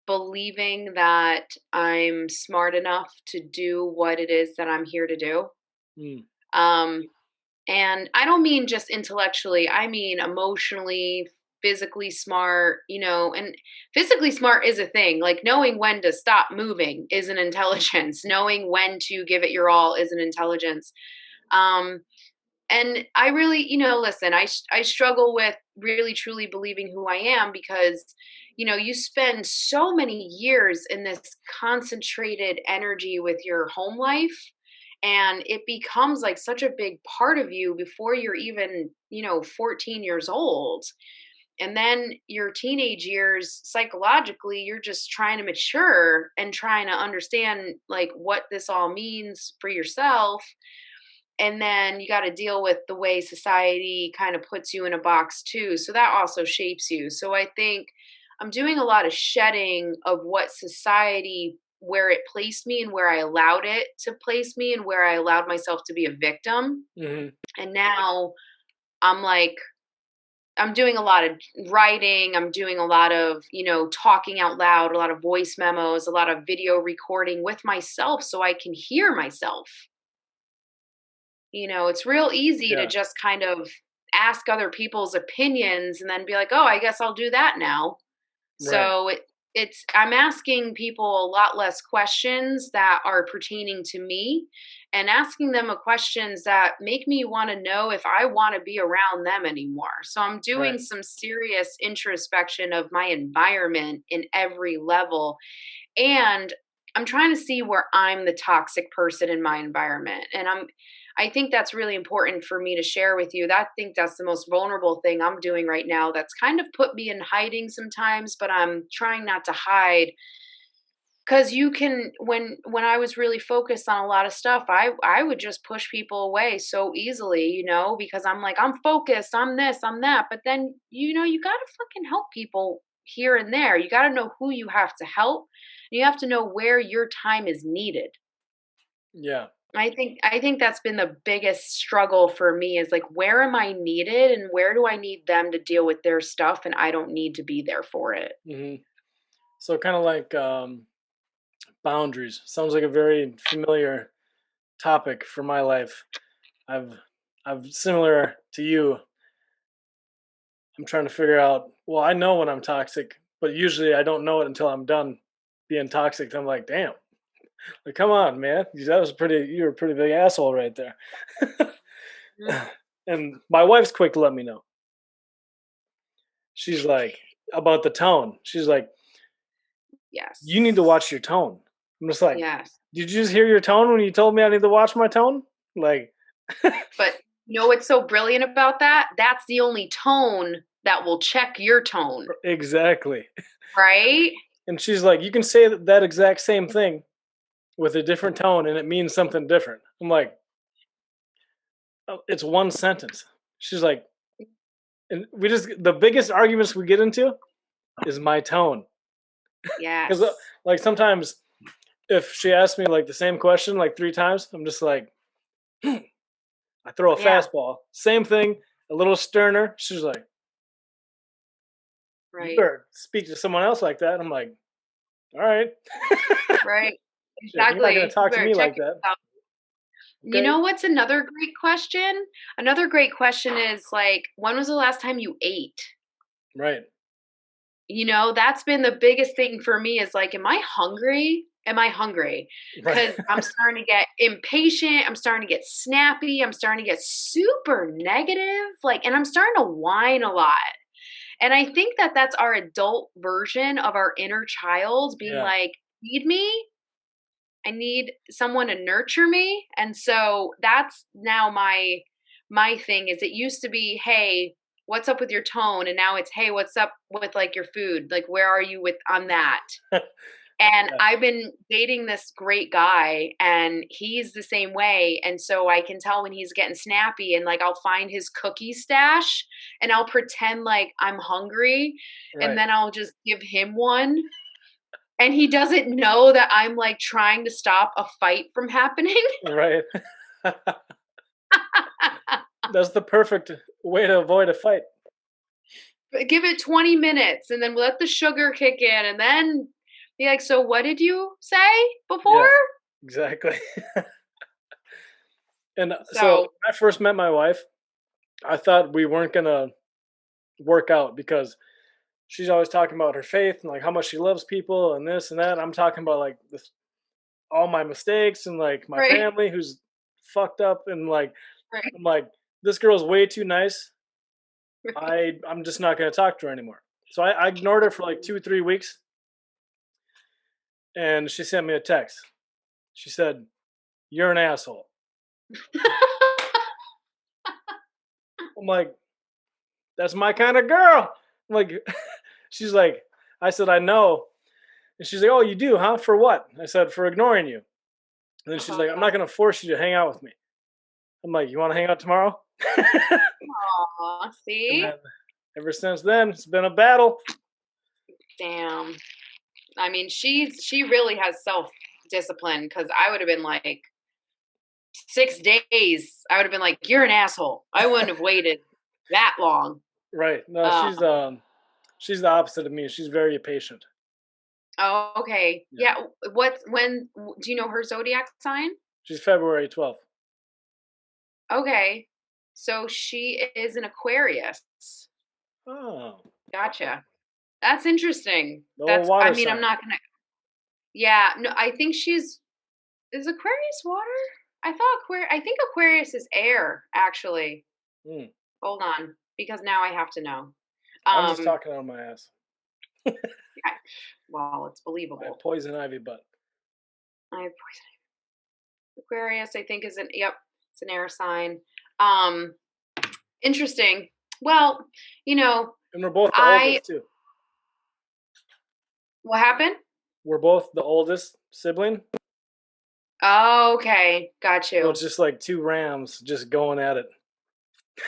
believing that I'm smart enough to do what it is that I'm here to do. mm, Um and I don't mean just intellectually, I mean emotionally, physically smart, and physically smart is a thing. Like knowing when to stop moving is an intelligence. Knowing when to give it your all is an intelligence. Um and I really, listen, I struggle with really truly believing who I am because you spend so many years in this concentrated energy with your home life, and it becomes like such a big part of you before you're even 14 years old. And then your teenage years, psychologically, you're just trying to mature and trying to understand like what this all means for yourself. And then you got to deal with the way society kind of puts you in a box too, so that also shapes you. So I think I'm doing a lot of shedding of what society, where it placed me and where I allowed it to place me and where I allowed myself to be a victim. hmm And now I'm like, I'm doing a lot of writing, I'm doing a lot of talking out loud, a lot of voice memos, a lot of video recording with myself so I can hear myself. It's real easy to yeah, just kind of ask other people's opinions and then be like, "Oh, I guess I'll do that now." right, So it's I'm asking people a lot less questions that are pertaining to me and asking them a questions that make me want to know if I want to be around them anymore. So I'm doing right, some serious introspection of my environment in every level, and I'm trying to see where I'm the toxic person in my environment. And I think that's really important for me to share with you. I think that's the most vulnerable thing I'm doing right now. That's kind of put me in hiding sometimes, but I'm trying not to hide, cuz you can when I was really focused on a lot of stuff, I would just push people away so easily, because I'm like, I'm focused, I'm this, I'm that. But then, you got to fucking help people here and there. You got to know who you have to help. You have to know where your time is needed. yeah. I think that's been the biggest struggle for me, is like, where am I needed and where do I need them to deal with their stuff and I don't need to be there for it. hmm So kind of like boundaries. Sounds like a very familiar topic for my life. I've I've similar to you. I'm trying to figure out. Well, I know when I'm toxic, but usually I don't know it until I'm done being toxic. I'm like, damn, like come on, man, that was pretty. You were a pretty big asshole right there. Mhm. And my wife's quick to let me know. She's like, about the tone. She's like, you need to watch your Yes. tone. I'm just like, Yes. did you just hear your tone when you told me I need to watch my tone? Like, But you know what's so brilliant about that? That's the only tone that will check your tone, exactly. right? And she's like, you can say that exact same thing with a different tone and it means something different. I'm like, oh, it's one sentence. She's like, and we just, the biggest arguments we get into is my tone. Because, Yes. like, sometimes if she asks me, like, the same question, like, 3 times, I'm just like, I throw a Yeah, fastball. Same thing, a little sterner. She's like, you right. better speak to someone else like that. I'm like, all right. Right. She's like, you're not going to Exactly. You talk to better me check like that. yourself. You Okay. know what's another great question? Another great question is like, when was the last time you ate? Right. You know, that's been the biggest thing for me is like, am I hungry? Am I hungry? Right. Because I'm starting to get impatient. I'm starting to get snappy. I'm starting to get super negative. Like, and I'm starting to whine a lot. And I think that that's our adult version of our inner child being Yeah. like, feed me. I need someone to nurture me. And so that's now my thing is it used to be, hey, what's up with your tone? And now it's, hey, what's up with like your food? Like where are you with on that? And Yeah. I've been dating this great guy and he's the same way. And so I can tell when he's getting snappy and like I'll find his cookie stash and I'll pretend like I'm hungry and Right. then I'll just give him one and he doesn't know that I'm, like, trying to stop a fight from happening. Right. That's the perfect way to avoid a fight. But give it 20 minutes and then let the sugar kick in and then be like, "So what did you say before?" Yeah, exactly. And so So when I first met my wife, I thought we weren't gonna work out because she's always talking about her faith and like how much she loves people and this and that. I'm talking about like this, all my mistakes and like my right, family who's fucked up and like right, I'm like this girl's way too nice. right. I'm just not gonna talk to her anymore. So I ignored her for like 2 3 weeks, and she sent me a text. She said, "You're an asshole." I'm like, "That's my kind of girl." I'm like, she's like, I said, "I know." And she's like, "Oh, you do, huh? For what?" I said, "For ignoring you." And then she's like, "I'm not Uh-huh. gonna force you to hang out with me." I'm like, "You want to hang out tomorrow?" Aw, And see? then ever since then, it's been a battle. Damn. I mean, she really has self-discipline because I would have been like 6 days. I would have been like, "You're an asshole." I wouldn't have waited that long. Right? No, Um she's the opposite of me. She's very patient. Oh, okay. Yeah, Yeah. Do you know her zodiac sign? she's February 12th. Okay. So she is an Aquarius. Oh, Gotcha. That's interesting. the old water I mean, I'm sign. not gonna, yeah, no, I think is Aquarius water? I think Aquarius is air, actually. Hmm. Hold on, because now I have to know. I'm just Um, talking out of my ass. yeah, well, it's My believable. poison ivy butt. I Aquarius, I think, is yep, it's an air sign. Um, Interesting. Well, you know, And we're both the I oldest too. what happened? We're both the oldest sibling. Oh, okay, got So you. it's just like two rams just going at it.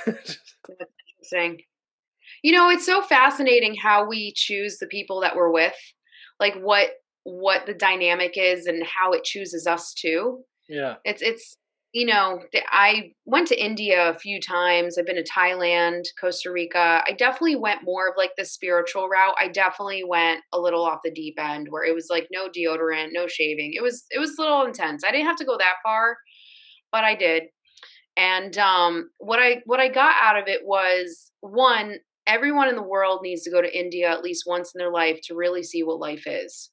That's interesting. You know, it's so fascinating how we choose the people that we're with, like what the dynamic is and how it chooses us too. Yeah. It's I went to India a few times. I've been to Thailand, Costa Rica. I definitely went more of like the spiritual route. I definitely went a little off the deep end where it was like no deodorant, no shaving. It was a little intense. I didn't have to go that far, but I did. And what I got out of it was one, everyone in the world needs to go to India at least once in their life to really see what life is.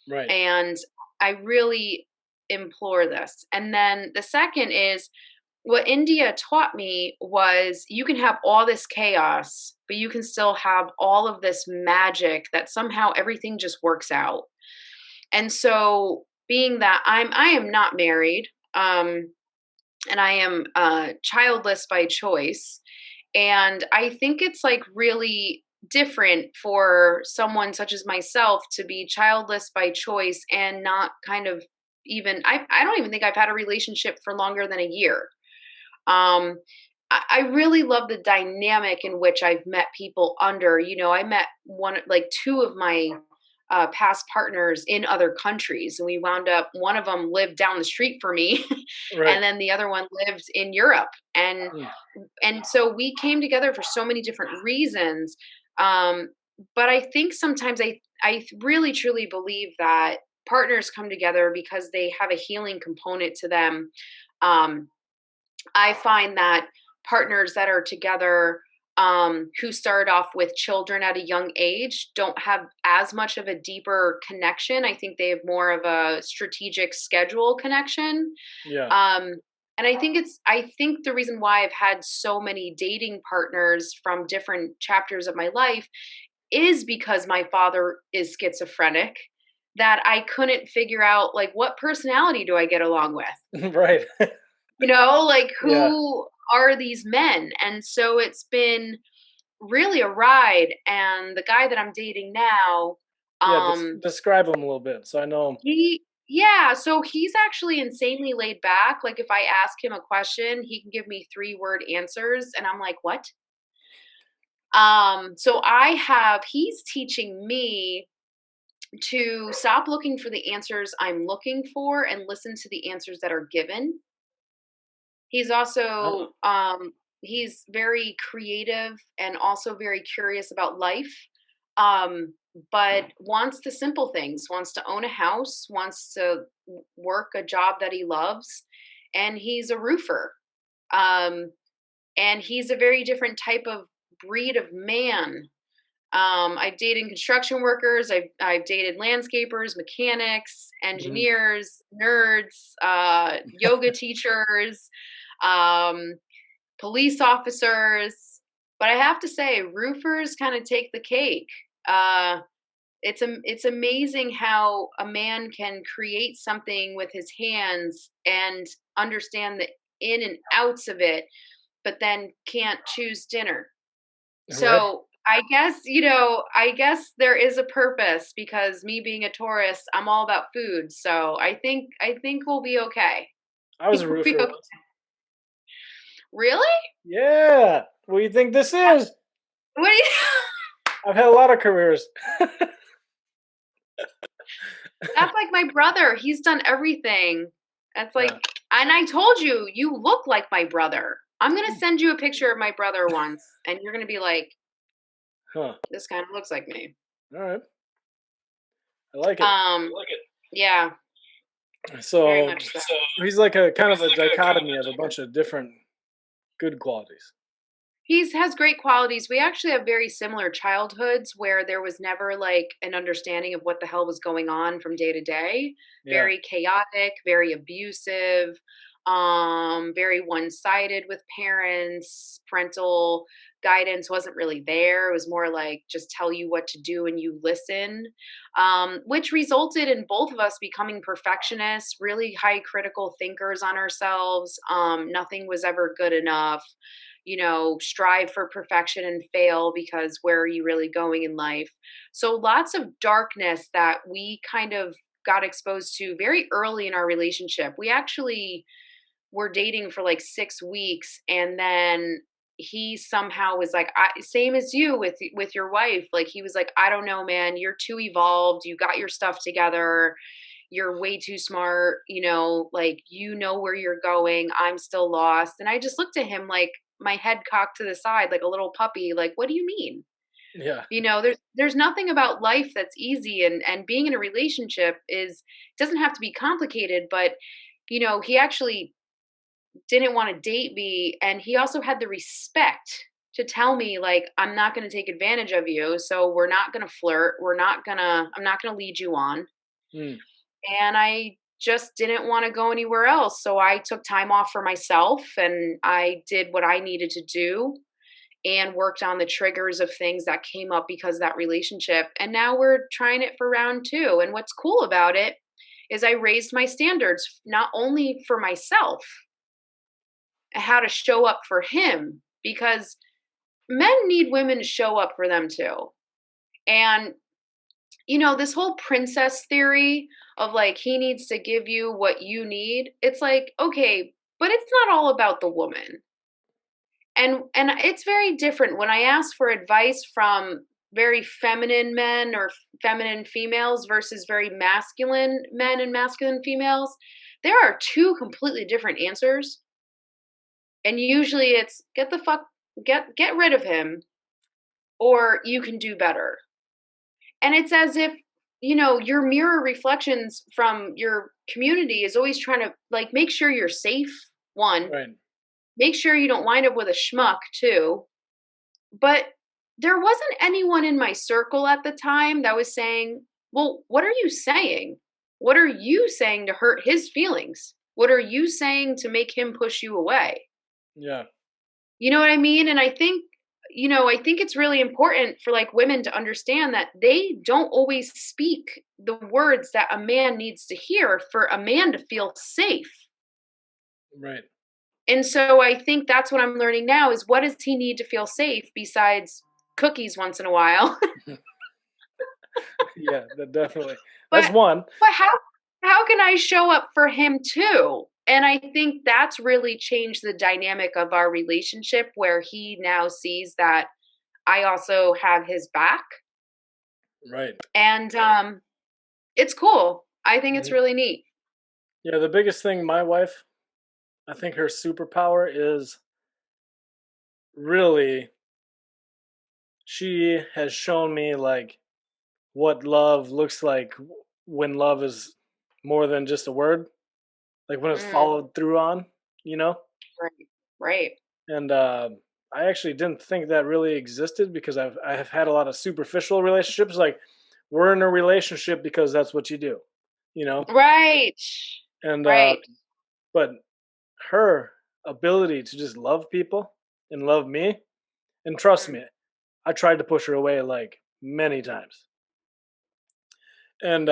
Right. And I really implore this. And then the second is what India taught me was you can have all this chaos, but you can still have all of this magic that somehow everything just works out. And so being that I am not married, and I am childless by choice. And I think it's like really different for someone such as myself to be childless by choice and not kind of even, I don't even think I've had a relationship for longer than a year. Um, I really love the dynamic in which I've met people under. I met like two of my past partners in other countries, and we wound up. One of them lived down the street for me, Right. and then the other one lived in Europe, Mm. and so we came together for so many different reasons. Um, but I think sometimes I really truly believe that partners come together because they have a healing component to them. Um, I find that partners that are together, who start off with children at a young age don't have as much of a deeper connection. I think they have more of a strategic schedule connection. Yeah. Um, and I think the reason why I've had so many dating partners from different chapters of my life is because my father is schizophrenic, that I couldn't figure out, like, what personality do I get along with? Right. Like, Yeah. who are these men? And so it's been really a ride. And the guy that I'm dating now, Yeah. um, Describe them a little bit so I know. yeah, so he's actually insanely laid back. Like, if I ask him a question, he can give me 3-word answers, and I'm like, "What?" So he's teaching me to stop looking for the answers I'm looking for and listen to the answers that are given. He's Oh, also he's very creative and also very curious about life. Um, but wants the simple things, wants to own a house, wants to work a job that he loves, and he's a roofer. Um, and he's a very different type of breed of man. I've dated construction workers, I've dated landscapers, mechanics, mhm. engineers, nerds, yoga teachers, um, police officers. But I have to say, roofers kind of take the cake. Uh, it's amazing how a man can create something with his hands and understand the in and outs of it, but then can't choose dinner. Right. So I guess there is a purpose because me being a tourist, I'm all about food. So I think we'll be okay. I was a We'll be roofer okay. once. Really? Yeah. What do you think this is? What do you I've had a lot of careers. That's like my brother. He's done everything. That's like Yeah. and I told you, you look like my brother. I'm gonna send you a picture of my brother once, and you're gonna be like, Huh. this kind of looks like me. All right. I like it. Um, yeah, very So much so. he's like a kind of a dichotomy of a bunch of different good qualities. He's has great qualities. We actually have very similar childhoods where there was never like an understanding of what the hell was going on from day to day. Yeah. Very chaotic, very abusive, very one-sided with parents. Parental guidance wasn't really there. It was more like just tell you what to do and you listen. Which resulted in both of us becoming perfectionists, really high critical thinkers on ourselves. Nothing was ever good enough. Strive for perfection and fail because where are you really going in life? So lots of darkness that we kind of got exposed to very early in our relationship. We actually were dating for like 6 weeks, and then he somehow was like, same as you with your wife. Like he was like, I don't know, man, you're too evolved. You got your stuff together. You're way too smart. Like where you're going. I'm still lost. And I just looked at him like my head cocked to the side like a little puppy. Like, what do you mean? Yeah. There's nothing about life that's easy, and being in a relationship is doesn't have to be complicated, but he actually didn't want to date me, and he also had the respect to tell me like, I'm not going to take advantage of you, so we're not going to flirt, I'm not going to lead you on. Mm. And I just didn't want to go anywhere else. So I took time off for myself and I did what I needed to do and worked on the triggers of things that came up because of that relationship. And now we're trying it for round two. And what's cool about it is I raised my standards not only for myself, how to show up for him, because men need women to show up for them too. And this whole princess theory of like he needs to give you what you need, it's like, okay, but it's not all about the woman. And it's very different when I ask for advice from very feminine men or feminine females versus very masculine men and masculine females. There are two completely different answers. And usually it's get the fuck get rid of him or you can do better. And it's as if, your mirror reflections from your community is always trying to like make sure you're safe. One, Right. make sure you don't wind up with a schmuck too. But there wasn't anyone in my circle at the time that was saying, well, what are you saying? What are you saying to hurt his feelings? What are you saying to make him push you away? Yeah. You know what I mean? And I think it's really important for like women to understand that they don't always speak the words that a man needs to hear for a man to feel safe. Right. And so I think that's what I'm learning now is what does he need to feel safe besides cookies once in a while? Yeah, that definitely. That's but one. but how can I show up for him too? And I think that's really changed the dynamic of our relationship where he now sees that I also have his back. Right. And it's cool. I think it's Mhm. really neat. Yeah, the biggest thing, my wife, I think her superpower is really, she has shown me like what love looks like when love is more than just a word, like when it's Mm, followed through on, you know? right. Right. And I actually didn't think that really existed because I have had a lot of superficial relationships. Like we're in a relationship because that's what you do, you know. Right. And Right. but her ability to just love people and love me and trust Mm, me, I tried to push her away like many times, and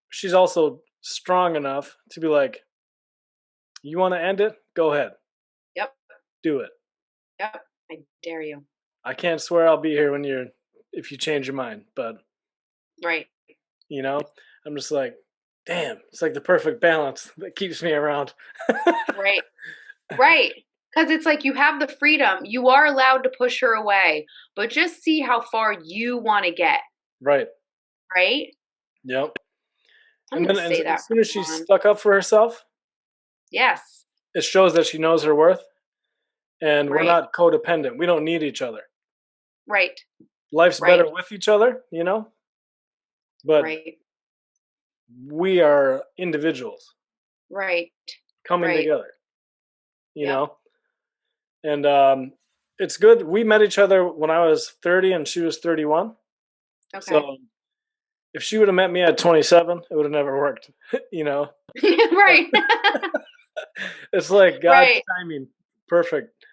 she's also strong enough to be like, "You want to end it? Go ahead, yep. do it. Yep. I dare you. I can't swear I'll be here when you're if you change your mind, but Right. you know, I'm just like, damn, it's like the perfect balance that keeps me around." Right. Right. Because it's like you have the freedom. You are allowed to push her away, but just see how far you want to get. Right. Right. Yep. I'm And going then to say that as soon from as now she's on. stuck up for herself, Yes. it shows that she knows her worth, and we're Right. not codependent. We don't need each other. Right. Life's Right. better with each other, you know, but Right. we are individuals Right. coming Right. together, you Yep. know, and it's good. We met each other when I was 30 and she was 31. Okay. So if she would have met me at 27, it would have never worked, you know. Right. It's like God's Right. timing, perfect.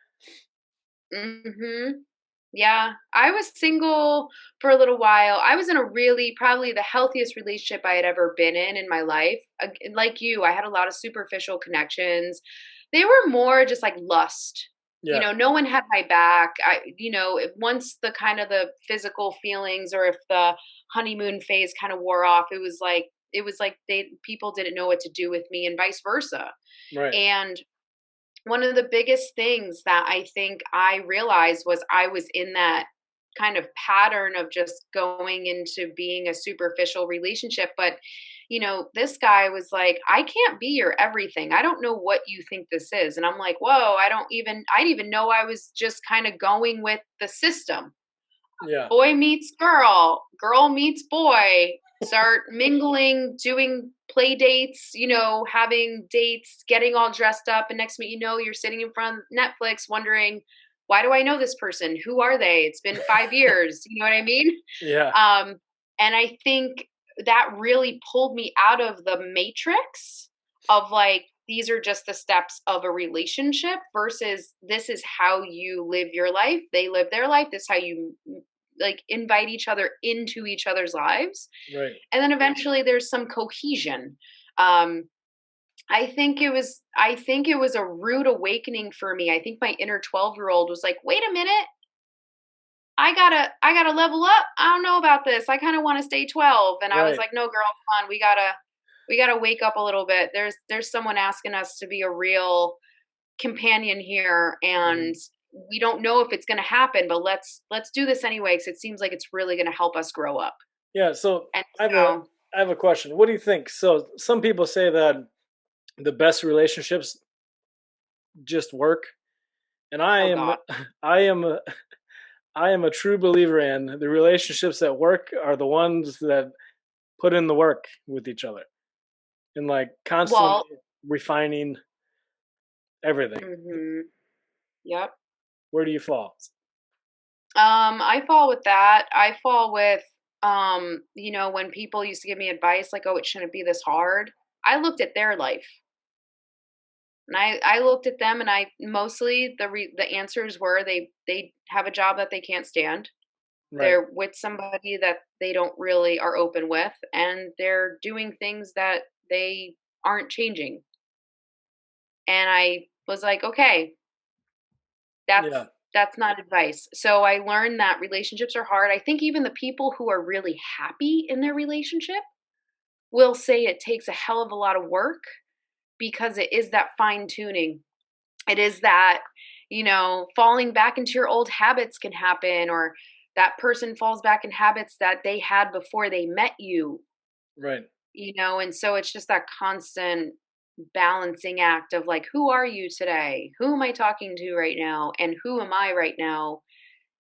Mhm. Yeah. I was single for a little while. I was in a really probably the healthiest relationship I had ever been in my life. Like you, I had a lot of superficial connections. They were more just like lust. Yeah, No one had my back. If once the kind of the physical feelings or if the honeymoon phase kind of wore off, it was like they people didn't know what to do with me and vice versa. right. And one of the biggest things that I think I realized was I was in that kind of pattern of just going into being a superficial relationship. But, this guy was like, I can't be your everything. I don't know what you think this is. And I'm like, whoa, I didn't even know I was just kind of going with the system. Yeah, Boy meets girl, girl meets boy, start mingling, doing play dates, having dates, getting all dressed up. And next minute, you're sitting in front of Netflix wondering, why do I know this person? Who are they? It's been 5 years. You know what I mean? yeah, Um, and I think that really pulled me out of the matrix of like, these are just the steps of a relationship versus this is how you live your life. They live their life. This is how you like invite each other into each other's lives. Right. And then eventually there's some cohesion. Um, I think it was a rude awakening for me. I think my inner 12-year-old was like, "Wait a minute. I gotta level up. I don't know about this. I kind of want to stay 12." And I was Right. like, "No, girl, come on. We gotta wake up a little bit. There's someone asking us to be a real companion here, and Mhm. we don't know if it's gonna happen, but let's do this anyway because it seems like it's really gonna help us grow up." Yeah. So And I have a so, I have a question. What do you think? So some people say that the best relationships just work, and I oh am God, I am a, I am a true believer in the relationships that work are the ones that put in the work with each other and like constantly well, refining everything. yep. Where do you fall? I fall with that. I fall with, when people used to give me advice like, "Oh, it shouldn't be this hard." I looked at their life, and I looked at them, and I mostly the answers were they have a job that they can't stand. Right. They're with somebody that they don't really are open with, and they're doing things that they aren't changing. And I was like, "Okay, Yeah. that's not advice." So I learned that relationships are hard. I think even the people who are really happy in their relationship will say it takes a hell of a lot of work because it is that fine tuning. It is that, falling back into your old habits can happen, or that person falls back in habits that they had before they met you, Right. and so it's just that constant balancing act of like, who are you today? Who am I talking to right now? And who am I right now?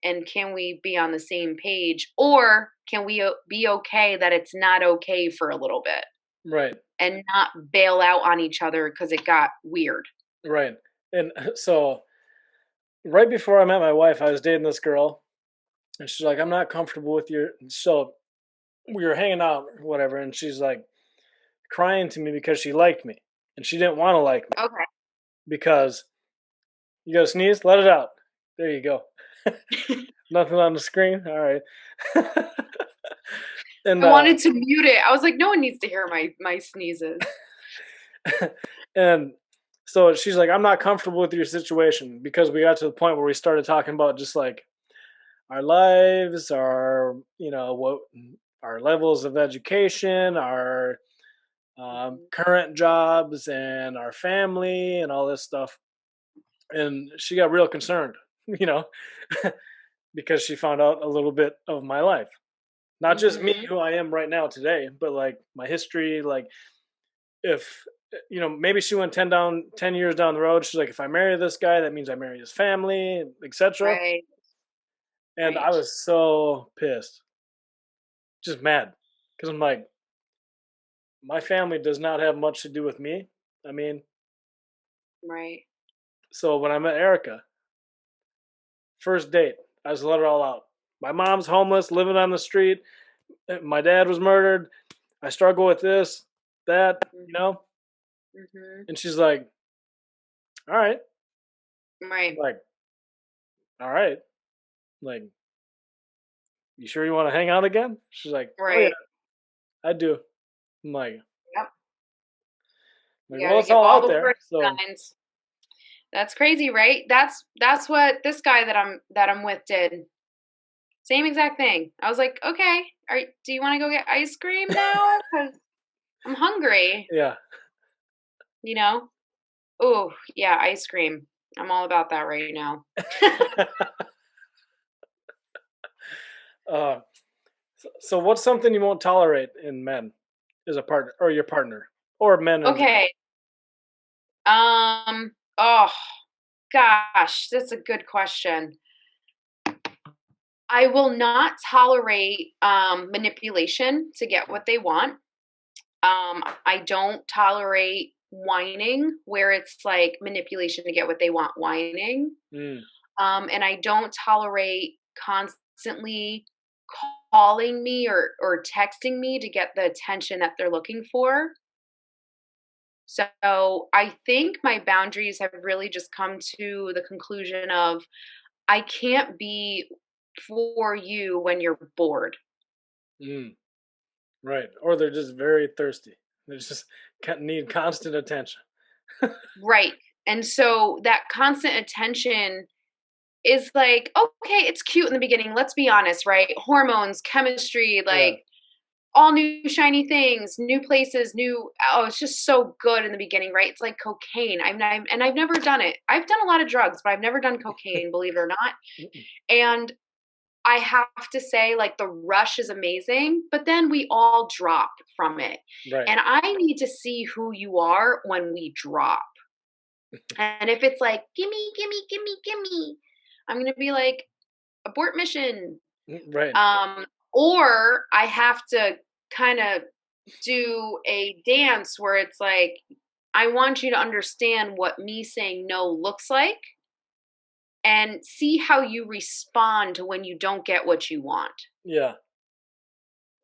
And can we be on the same page, or can we be okay that it's not okay for a little bit Right. and not bail out on each other because it got weird? Right. And so right before I met my wife, I was dating this girl, and she's like, "I'm not comfortable with your." So we were hanging out, or whatever, and she's like crying to me because she liked me, and she didn't want to like me Okay. because you got to sneeze, let it out. There you go. Nothing on the screen. All right. and I wanted to mute it. I was like, no one needs to hear my sneezes. and so she's like, "I'm not comfortable with your situation," because we got to the point where we started talking about just like our lives, our what our levels of education, our Mhm. current jobs, and our family, and all this stuff. And she got real concerned, you know, because she found out a little bit of my life, not just me, Mhm. who I am right now today, but like my history. Like if maybe she went 10 years down the road, she's like, if I marry this guy, that means I marry his family, etc. Right. And I Right. was so pissed, just mad, because I'm like, my family does not have much to do with me. I mean, Right. so when I met Erica, first date, I just let it all out. My mom's homeless, living on the street. My dad was murdered. I struggle with this, that. Mhm. And she's like, all right. I'm Right. like, all right. Like, you sure you want to hang out again? She's like, oh yeah, Right. I do. I'm like, Yep. You well, gotta it's give all all out the there. warning So signs. That's crazy, right? That's what this guy that I'm with did. Same exact thing. I was like, okay, do you want to go get ice cream now? Because I'm hungry. yeah. You know. Oh yeah, ice cream. I'm all about that right now. uh, so what's something you won't tolerate in men as a partner or your partner or men in general? Okay. Oh gosh, that's a good question. I will not tolerate manipulation to get what they want. I don't tolerate whining where it's like manipulation to get what they want, whining. Mm, And I don't tolerate constantly calling me or texting me to get the attention that they're looking for. So I think my boundaries have really just come to the conclusion of I can't be for you when you're bored. Mm, right. Or they're just very thirsty. They just need constant attention. Right. And so that constant attention is like, okay, it's cute in the beginning. Let's be honest, right? Hormones, chemistry, Yeah. like all new shiny things, new places, it's just so good in the beginning, right? It's like cocaine. And I've never done it. I've done a lot of drugs, but I've never done cocaine, believe it or not. Mm-mm. And I have to say, like, the rush is amazing, but then we all drop from it. Right. And I need to see who you are when we drop. And if it's like, gimme, gimme, gimme, gimme, I'm going to be like, abort mission. Right. Um, or I have to kind of do a dance where it's like, I want you to understand what me saying no looks like and see how you respond to when you don't get what you want. Yeah.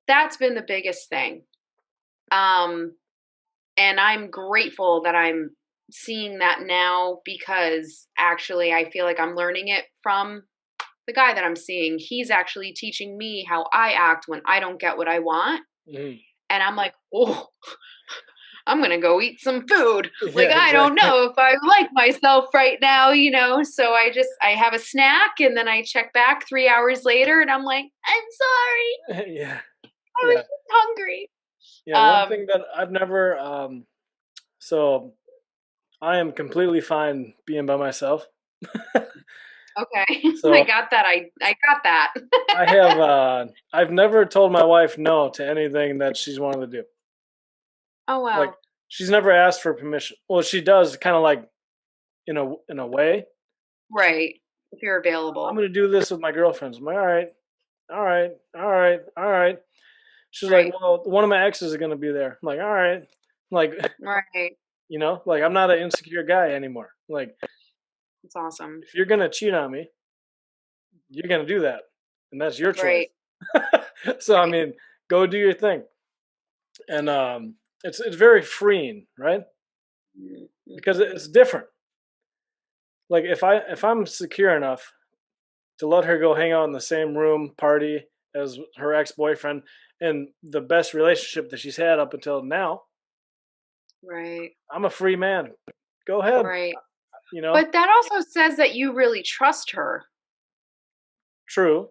That's been the biggest thing. Um, and I'm grateful that I'm seeing that now because actually I feel like I'm learning it from the guy that I'm seeing. He's actually teaching me how I act when I don't get what I want. Mm. And I'm like, oh, I'm going to go eat some food. Like, Yeah, I don't exactly. know if I like myself right now, you know? So I have a snack and then I check back 3 hours later and I'm like, I'm sorry. Yeah. I was Yeah. just hungry. Yeah. One Um, thing that I've never, so I am completely fine being by myself. okay. I So got that. I got that. I've never told my wife no to anything that she's wanted to do. Oh, Like wow. she's never asked for permission. Well, she does kind of like in a way. Right. If you're I'm available. gonna do this with my girlfriends. I'm like, all right, all right, all right, all right. She's like, Right. well, one of my exes is gonna be there. I'm like, all right. Like, Right. like I'm not an insecure guy anymore. Like, It's awesome. if you're gonna cheat on me, you're gonna do that, and that's your choice. Right. So I Right. mean, go do your thing, and it's very freeing, right? Because Mhm. it's different. Like if I'm secure enough to let her go hang out in the same room party as her ex-boyfriend and the best relationship that she's had up until now, Right. I'm a free man. Go ahead, Right. you know. But that also says that you really trust her. True.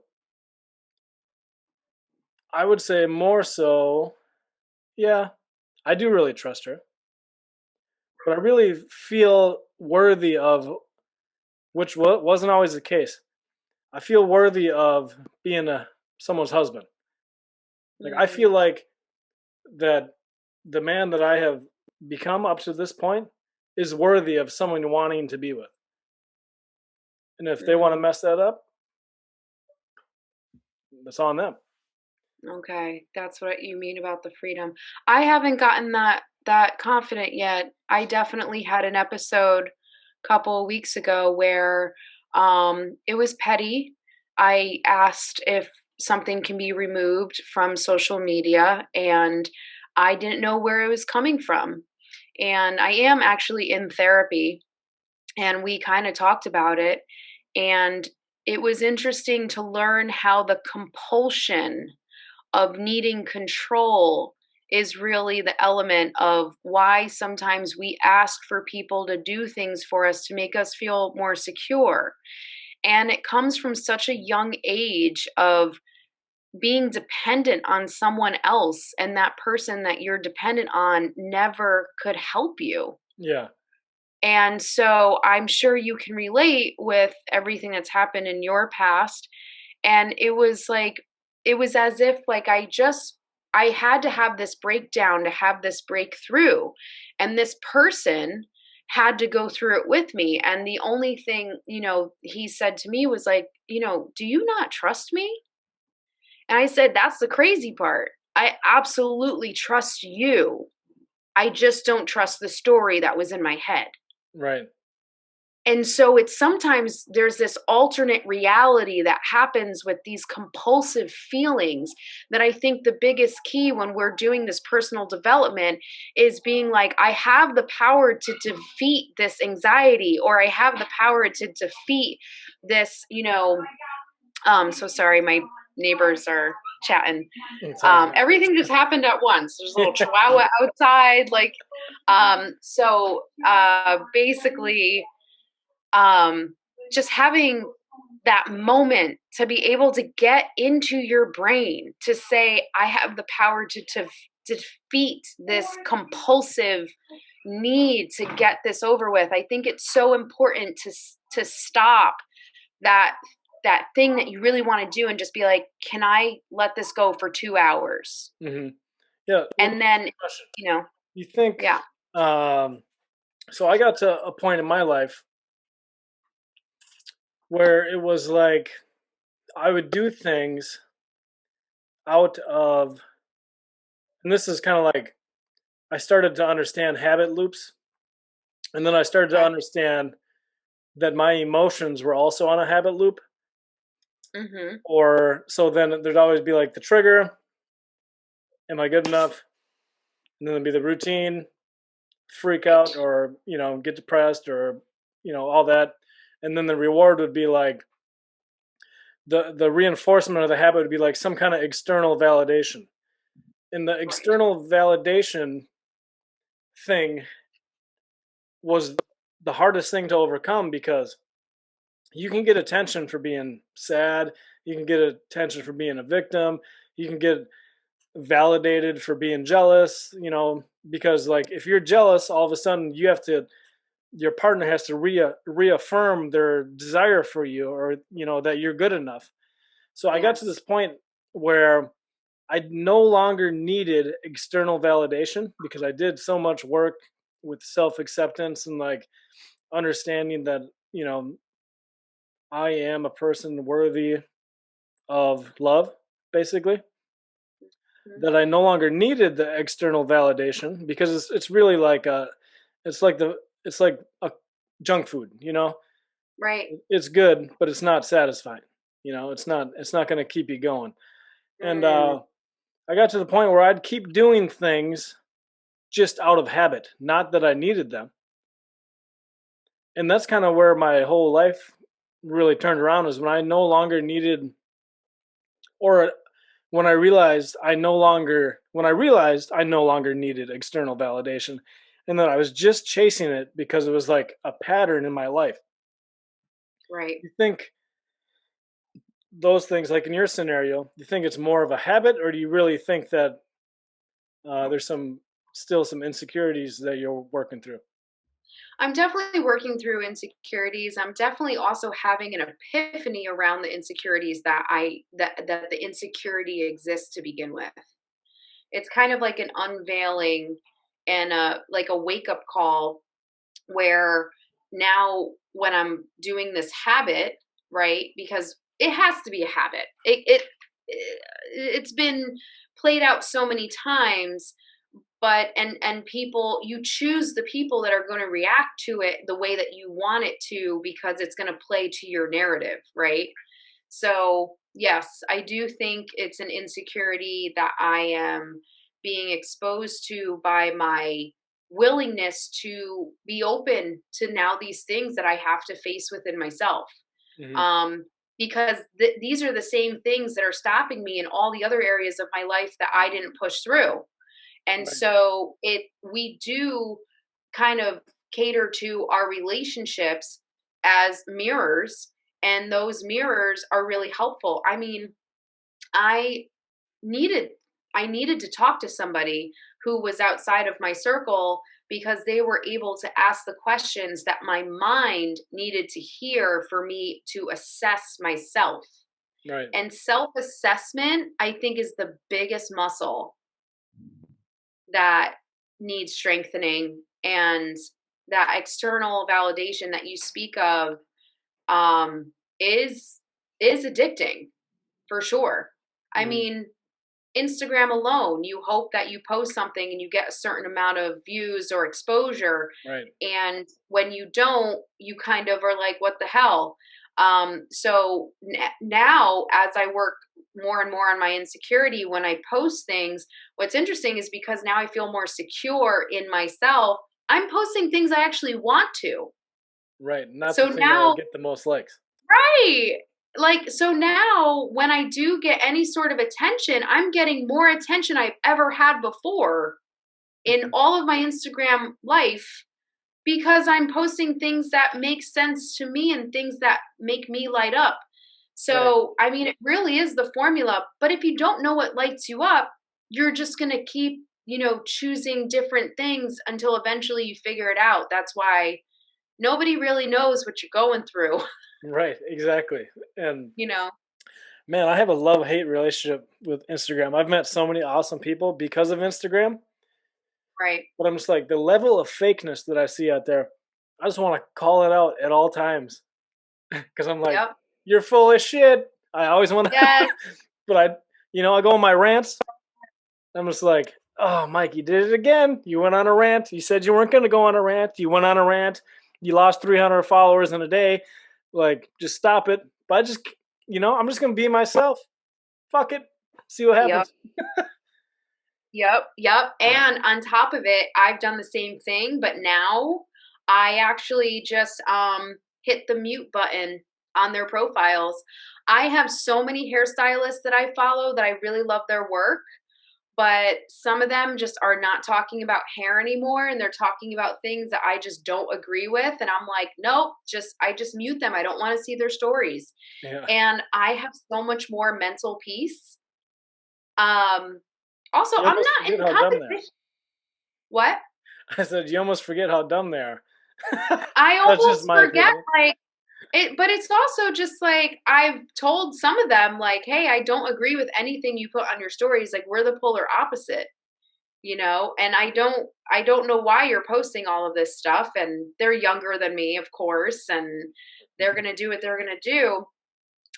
I would say more so, yeah, I do really trust her, but I really feel worthy of, which wasn't always the case. I feel worthy of being someone's husband. Like I Mm, feel like that the man that I have become up to this point is worthy of someone wanting to be with. And if they want to mm, mess that up, that's on them. okay, that's what you mean about the freedom. I haven't gotten that confident yet. I definitely had an episode a couple of weeks ago where it was petty. I asked if something can be removed from social media and I didn't know where it was coming from. And I am actually in therapy and we kind of talked about it. And it was interesting to learn how the compulsion of needing control is really the element of why sometimes we ask for people to do things for us to make us feel more secure. And it comes from such a young age of being dependent on someone else, and that person that you're dependent on never could help you. Yeah. And so I'm sure you can relate with everything that's happened in your past. And it was like, it was as if like I had to have this breakdown to have this breakthrough. And this person had to go through it with me. And the only thing, he said to me was like, do you not trust me? And I said, that's the crazy part. I absolutely trust you. I just don't trust the story that was in my head. Right. and so it's sometimes there's this alternate reality that happens with these compulsive feelings that I think the biggest key when we're doing this personal development is being like, I have the power to defeat this anxiety, or I have the power to defeat this, so sorry, my neighbors are chatting. It's all good. Everything just happened at once. There's a little chihuahua outside, basically, um, just having that moment to be able to get into your brain to say, I have the power to defeat this compulsive need to get this over with. I think it's so important to stop that thing that you really want to do and just be like, can I let this go for 2 hours? Hmm. Yeah. Let me And ask then, you a question. you know, You think, yeah. um, so I got to a point in my life where it was like I would do things out of, and this is kind of like I started to understand habit loops, and then I started to Okay. understand that my emotions were also on a habit loop. Mhm. Or so then there'd always be like the trigger, am I good enough? And then there'd be the routine, freak Right. out or, get depressed or, all that. And then the reward would be like the reinforcement of the habit would be like some kind of external validation. And the Right. external validation thing was the hardest thing to overcome because you can get attention for being sad, you can get attention for being a victim, you can get validated for being jealous, because like if you're jealous, all of a sudden your partner has to reaffirm their desire for you, or that you're good enough. So I got to this Yes. point where I no longer needed external validation because I did so much work with self acceptance and like understanding that, you know, I am a person worthy of love, basically, Mhm. that I no longer needed the external validation because it's really like it's like it's like a junk food, Right. it's good, but it's not satisfying. It's not going to keep you going. And Mm. I got to the point where I'd keep doing things just out of habit, not that I needed them. And that's kind of where my whole life really turned around, is when I no longer needed, or when I realized I no longer needed external validation, and that I was just chasing it because it was like a pattern in my life. Right. You think those things, like in your scenario, you think it's more of a habit, or do you really think that there's still some insecurities that you're working through? I'm definitely working through insecurities. I'm definitely also having an epiphany around the insecurities that the insecurity exists to begin with. It's kind of like an unveiling and like a wake up call where now when I'm doing this habit, right? Because it has to be a habit. It's been played out so many times, but and people, you choose the people that are going to react to it the way that you want it to because it's going to play to your narrative, right? So yes, I do think it's an insecurity that I am being exposed to by my willingness to be open to now these things that I have to face within myself. Hmm. um because these are the same things that are stopping me in all the other areas of my life that I didn't push through. And Right. so it we do kind of cater to our relationships as mirrors, and those mirrors are really helpful. I mean, I needed I needed to talk to somebody who was outside of my circle because they were able to ask the questions that my mind needed to hear for me to assess myself. Right. And self-assessment, I think, is the biggest muscle that needs strengthening, and that external validation that you speak of um is addicting for sure. I Hmm. mean, Instagram alone, you hope that you post something and you get a certain amount of views or exposure. Right. And when you don't, you kind of are like, what the hell? So now, as I work more and more on my insecurity, when I post things, what's interesting is because now I feel more secure in myself, I'm posting things I actually want to. Right. Not the So thing that'll now, get the most likes. right. Like, so now when I do get any sort of attention, I'm getting more attention I've ever had before in all of my Instagram life because I'm posting things that make sense to me and things that make me light up. Right. So, I mean, it really is the formula. But if you don't know what lights you up, you're just going to keep, choosing different things until eventually you figure it out. That's why nobody really knows what you're going through, Right. Exactly. And you know? man, I have a love-hate relationship with Instagram. I've met so many awesome people because of Instagram, Right. but I'm just like the level of fakeness that I see out there. I just want to call it out at all times because I'm like, Yep. you're full of shit. I always want to, Yes. but I go on my rants. I'm just like, oh, Mike, you did it again. You went on a rant. You said you weren't going to go on a rant. You went on a rant. You lost 300 followers in a day. Like, just stop it. But I'm just going to be myself. Fuck it. See what Yep. happens. Yep, yep. And on top of it, I've done the same thing, but now I actually just hit the mute button on their profiles. I have so many hairstylists that I follow that I really love their work, but some of them just are not talking about hair anymore and they're talking about things that I just don't agree with and I'm like, "Nope, I just mute them. I don't want to see their stories." Yeah. And I have so much more mental peace. Um Also, You I'm almost not forget in how dumb they are. competition. What? I said, you almost forget how dumb they are. I That's just almost my forget, opinion. like, but it's also just like I've told some of them, like, "Hey, I don't agree with anything you put on your stories. Like, we're the polar opposite, and I don't know why you're posting all of this stuff." And they're younger than me, of course, and they're gonna do what they're gonna do.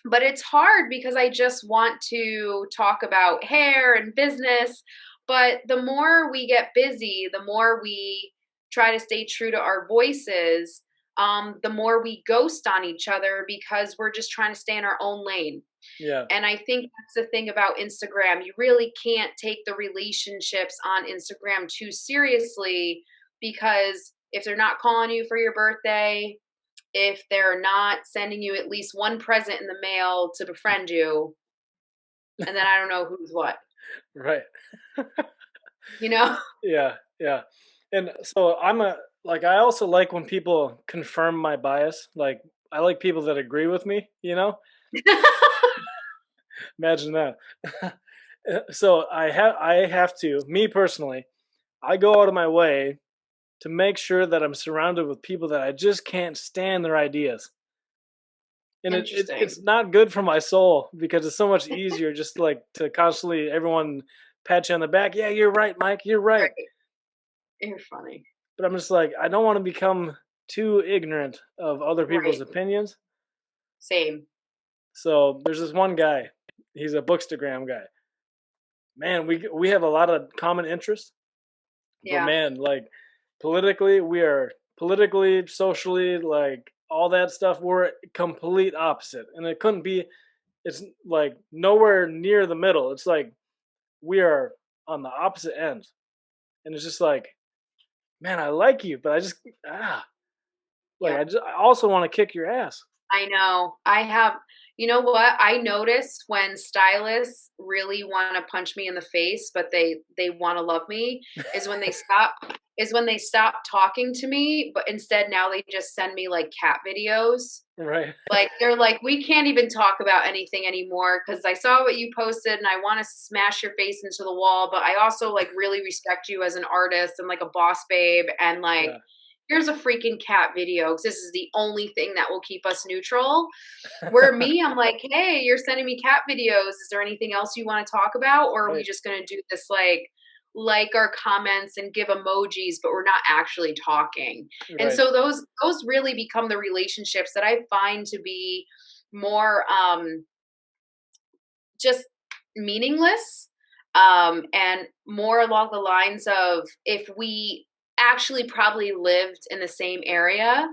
But it's hard because I just want to talk about hair and business. But the more we get busy, the more we try to stay true to our voices, the more we ghost on each other because we're just trying to stay in our own lane. Yeah. And I think that's the thing about Instagram. You really can't take the relationships on Instagram too seriously because if they're not calling you for your birthday, if they're not sending you at least one present in the mail to befriend you, and then I don't know who's what, Right. you know? Yeah. Yeah. And so I also like when people confirm my bias. Like, I like people that agree with me. Imagine that. So I have to, me personally, I go out of my way to make sure that I'm surrounded with people that I just can't stand their ideas. And Interesting. it's not good for my soul because it's so much easier just like to constantly everyone pat you on the back. Yeah, you're right, Mike. You're right. Right. You're funny. But I'm just like I don't want to become too ignorant of other people's Right. opinions. Same. So there's this one guy. He's a bookstagram guy. Man, we have a lot of common interests. But Yeah. man, like politically, we are politically, socially, like all that stuff, we're complete opposite. And it couldn't be, it's like nowhere near the middle. It's like we are on the opposite ends. And it's just like, man, I like you, but Yep. I also want to kick your ass. I know. You know what? I notice when stylists really want to punch me in the face, but they want to love me is when they stop talking to me, but instead now they just send me like cat videos. Right. Like they're like, "We can't even talk about anything anymore because I saw what you posted and I want to smash your face into the wall, but I also like really respect you as an artist and like a boss babe and like Yeah. here's a freaking cat video because this is the only thing that will keep us neutral." Where me, I'm like, "Hey, you're sending me cat videos. Is there anything else you want to talk about? Or are we Right. just going to do this like our comments and give emojis, but we're not actually talking?" And Right. so those really become the relationships that I find to be more just meaningless. And more along the lines of if we actually probably lived in the same area,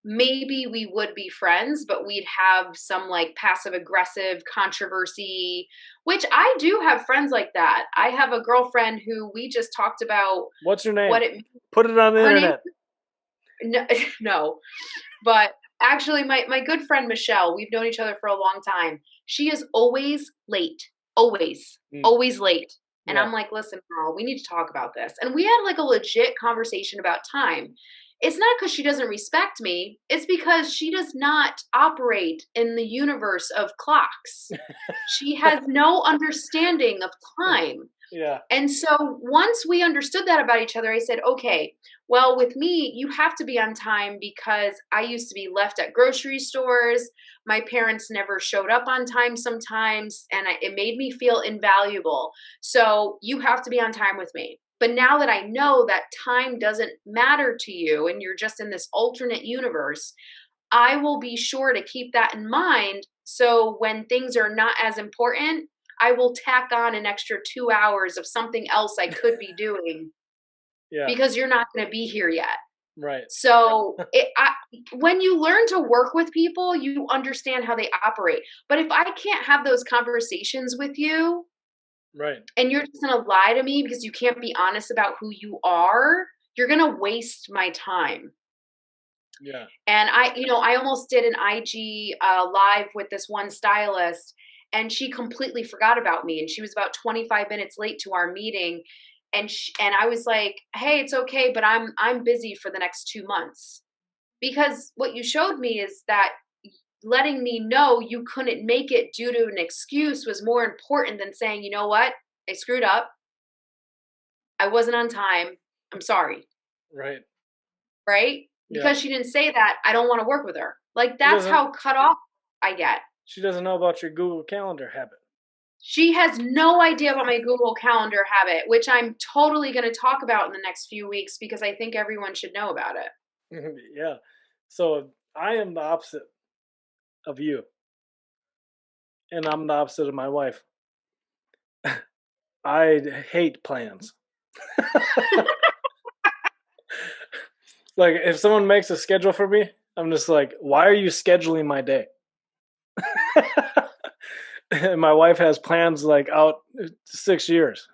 maybe we would be friends, but we'd have some like passive aggressive controversy, which I do have friends like that. I have a girlfriend who we just talked about What's your what name? it Put it on the her name internet. no, no, but actually my good friend Michelle, we've known each other for a long time. She is always late. Always. Mm, Always late. And yeah. I'm like, "Listen, girl, we need to talk about this." And we had like a legit conversation about time. It's not because she doesn't respect me, it's because she does not operate in the universe of clocks. She has no understanding of time. Yeah. And so once we understood that about each other, I said, okay, well, with me, you have to be on time because I used to be left at grocery stores. My parents never showed up on time sometimes, and it made me feel invaluable. So you have to be on time with me. But now that I know that time doesn't matter to you and you're just in this alternate universe, I will be sure to keep that in mind. So when things are not as important, I will tack on an extra 2 hours of something else I could be doing Yeah. because you're not going to be here yet. Right. So when you learn to work with people, you understand how they operate. But if I can't have those conversations with you Right. and you're just going to lie to me because you can't be honest about who you are, you're going to waste my time. Yeah. And I almost did an IG live with this one stylist, and she completely forgot about me. And she was about 25 minutes late to our meeting, and I was like, "Hey, it's okay, but I'm busy for the next 2 months." Because what you showed me is that letting me know you couldn't make it due to an excuse was more important than saying, "You know what? I screwed up. I wasn't on time. I'm sorry." Right. Right? Yeah. Because she didn't say that, I don't wanna work with her. Like, She that's doesn't how cut off I get. she doesn't know about your Google Calendar habit. She has no idea about my Google Calendar habit, which I'm totally gonna talk about in the next few weeks because I think everyone should know about it. Yeah. So I am the opposite of you, and I'm the opposite of my wife. I hate plans. Like if someone makes a schedule for me, I'm just like, why are you scheduling my day? And my wife has plans like out 6 years.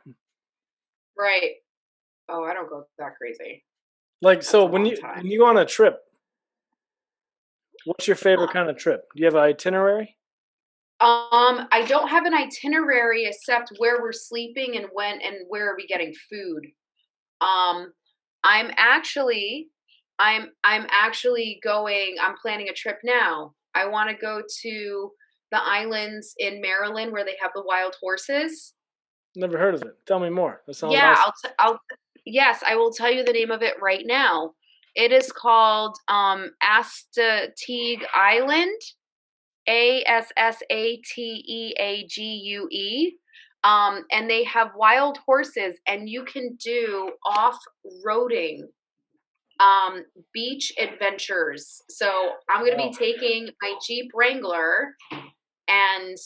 Right. Oh, I don't go that crazy. Like That's so a long when time. you go on a trip, what's your favorite Huh. kind of trip? Do you have an itinerary? I don't have an itinerary except where we're sleeping and when and where are we getting food. Um, I'm actually I'm actually going I'm planning a trip now. I wanna go to the islands in Maryland where they have the wild horses. Never heard of it. Tell me more. That sounds Yeah, awesome. I'll yes, I will tell you the name of it right now. It is called, Astatege Island, Assateague. And they have wild horses, and you can do off-roading um beach adventures. So I'm going to be Wow. taking my Jeep Wrangler and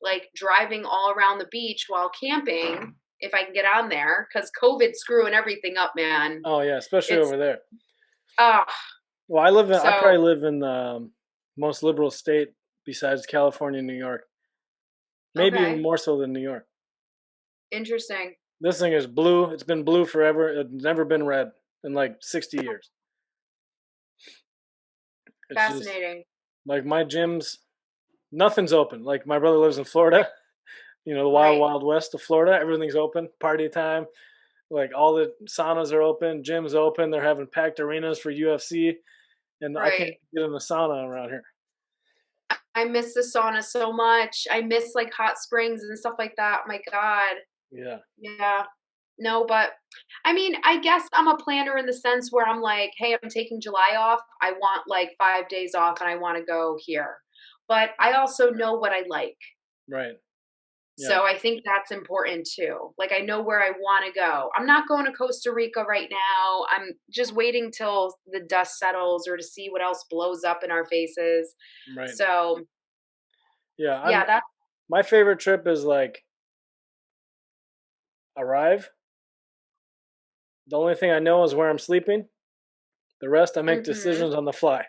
like driving all around the beach while camping if I can get on there cuz COVID's screwing everything up, man. Oh yeah, especially It's over there. uh Well, I so probably live in the most liberal state besides California and New York. Maybe even okay, more so than New York. interesting. This thing is blue. It's been blue forever. It's never been red in like 60 years. It's just Fascinating. like my gyms, nothing's open. Like my brother lives in Florida, the wild, Right. wild west of Florida. Everything's open. Party time. Like all the saunas are open, gyms open. They're having packed arenas for UFC, and I can't Right. get in the sauna around here. I miss the sauna so much. I miss like hot springs and stuff like that. My god. Yeah, Yeah. No, but I mean, I guess I'm a planner in the sense where I'm like, hey, I'm taking July off. I want like 5 days off and I want to go here. But I also know what I like. right. Yeah, So I think that's important too. Like I know where I want to go. I'm not going to Costa Rica right now. I'm just waiting till the dust settles or to see what else blows up in our faces. right. So Yeah, I'm yeah, that my favorite trip is like arrive. The only thing I know is where I'm sleeping. The rest, I make Mhm. decisions on the fly.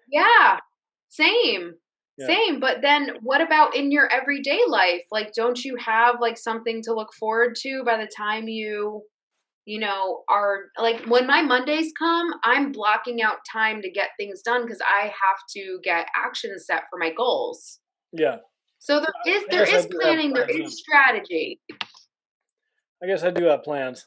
Yeah. Same. Yeah, Same, but then what about in your everyday life? Like, don't you have, like, something to look forward to by the time are like, when my Mondays come, I'm blocking out time to get things done because I have to get action set for my goals. yeah. So there is I there guess I is do have planning, there plans is then. strategy. I guess I do have plans.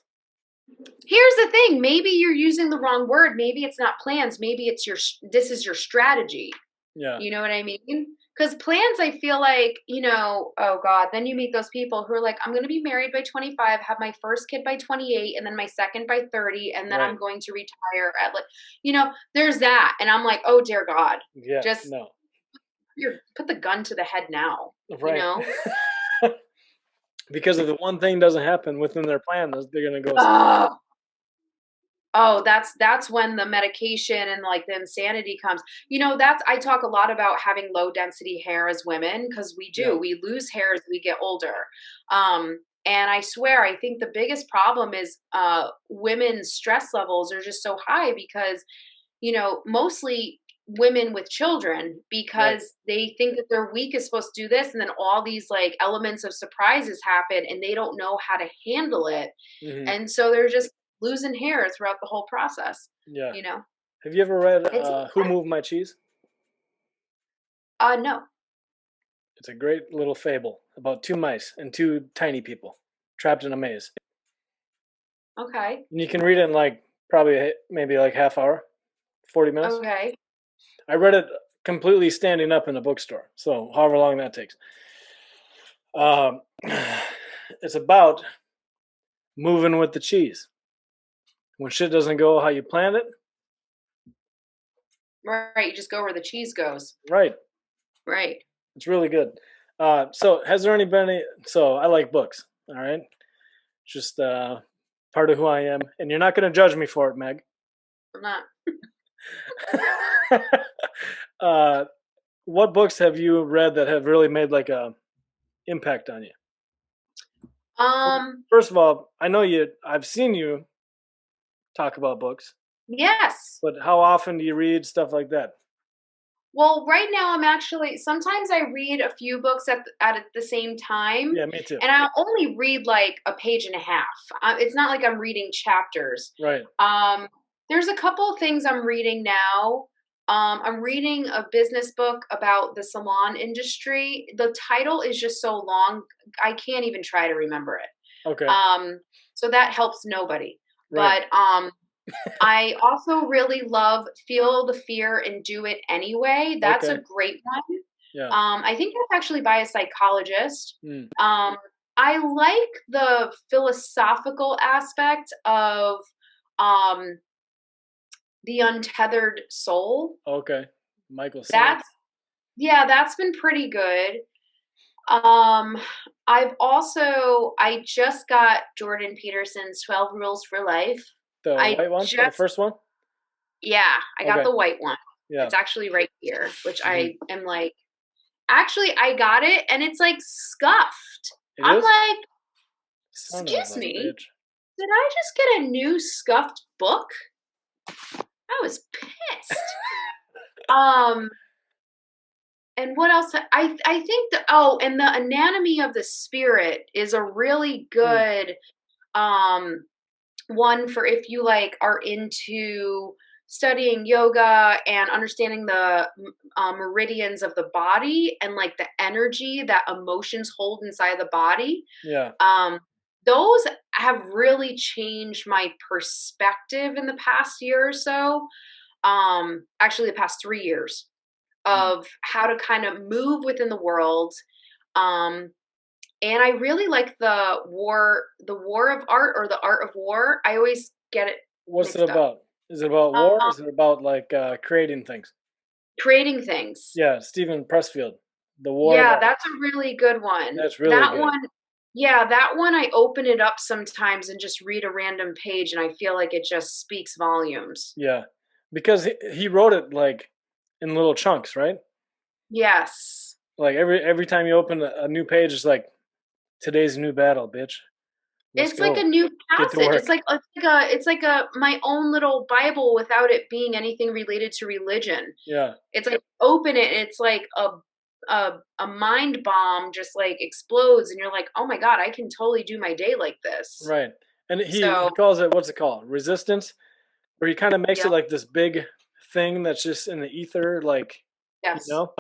Here's the thing, maybe you're using the wrong word, maybe it's not plans, maybe it's this is your strategy. Yeah, You know what I mean? Because plans, I feel like, oh God, then you meet those people who are like, I'm going to be married by 25, have my first kid by 28, and then my second by 30, and then I'm right. going to retire at like, there's that. And I'm like, oh dear God, Yeah, just no, put the gun to the head now, you right. know? Because if the one thing doesn't happen within their plan, they're gonna go. Oh, Oh, that's when the medication and, like, the insanity comes. That's I talk a lot about having low density hair as women because we Yeah, do. We lose hair as we get older. And I swear, I think the biggest problem is women's stress levels are just so high because, mostly women with children right. because they think that their week is supposed to do this and then all these like elements of surprises happen and they don't know how to handle it, Hmm. and so they're just losing hair throughout the whole process, Yeah. you know? Have you ever read It's Who Moved My Cheese? no. It's a great little fable about two mice and two tiny people trapped in a maze. Okay. And you can read it in like probably maybe like half hour, 40 minutes. Okay. I read it completely standing up in a bookstore, so however long that takes. Um, it's about moving with the cheese. When shit doesn't go how you planned it, Right, you just go where the cheese goes. right? Right. It's really good. So, has there any been any? So, I like books. All right, just part of who I am, and you're not going to judge me for it, Meg. I'm not. uh, what books have you read that have really made like a impact on you? Um, First of all, I know you. I've seen you talk about books, yes. but how often do you read stuff like that? Well, right now I'm actually sometimes I read a few books at the same time, Yeah, me too. and I'll only read like a page and a half. It's not like I'm reading chapters. Right. Um, there's a couple of things I'm reading now. I'm reading a business book about the salon industry. The title is just so long, I can't even try to remember it. Okay. So that helps nobody. Right. But I also really love Feel the Fear and Do It Anyway. That's a Okay. great one. Yeah. I think that's actually by a psychologist. Mm. Um, I like the philosophical aspect of um, the untethered soul. Okay. Michael Sand. That's Yeah, that's been pretty good. Um, I just got Jordan Peterson's 12 Rules for Life. The I white one or the just first one? Yeah, I got Okay. the white one. Yeah. It's actually right here, which Hmm. I am like, actually, I got it and it's like scuffed. It I'm is? like, Son of excuse a me, bitch. did I just get a new scuffed book? I was pissed. Um, and what else? I think and the Anatomy of the Spirit is a really Mm. good um one for if you like are into studying yoga and understanding the meridians of the body and like the energy that emotions hold inside the body. Yeah. um, those have really changed my perspective in the past year or so, actually the past 3 years, Mm. of how to kind of move within the world. um, and I really like the War of Art or the Art of War. I always get it What's it mixed up. about? Is it about war? Um, Is it about like creating things? Creating things. Yeah, Stephen Pressfield, The War of Yeah, Art. that's a really good one. That's really good. That one I open it up sometimes and just read a random page and I feel like it just speaks volumes. Yeah, because he wrote it like in little chunks, right? Yes. Like every time you open a new page, it's like Today's new battle, bitch. Let's It's like a go. new Get to passage. work. It's like a my own little Bible without it being anything related to religion. Yeah, It's like open it, and it's like a mind bomb just like explodes, and you're like, oh my god, I can totally do my day like this. right. And he So calls it, what's it called? Resistance, where he kind of makes it yep, like this big thing that's just in the ether, like, you yes, know.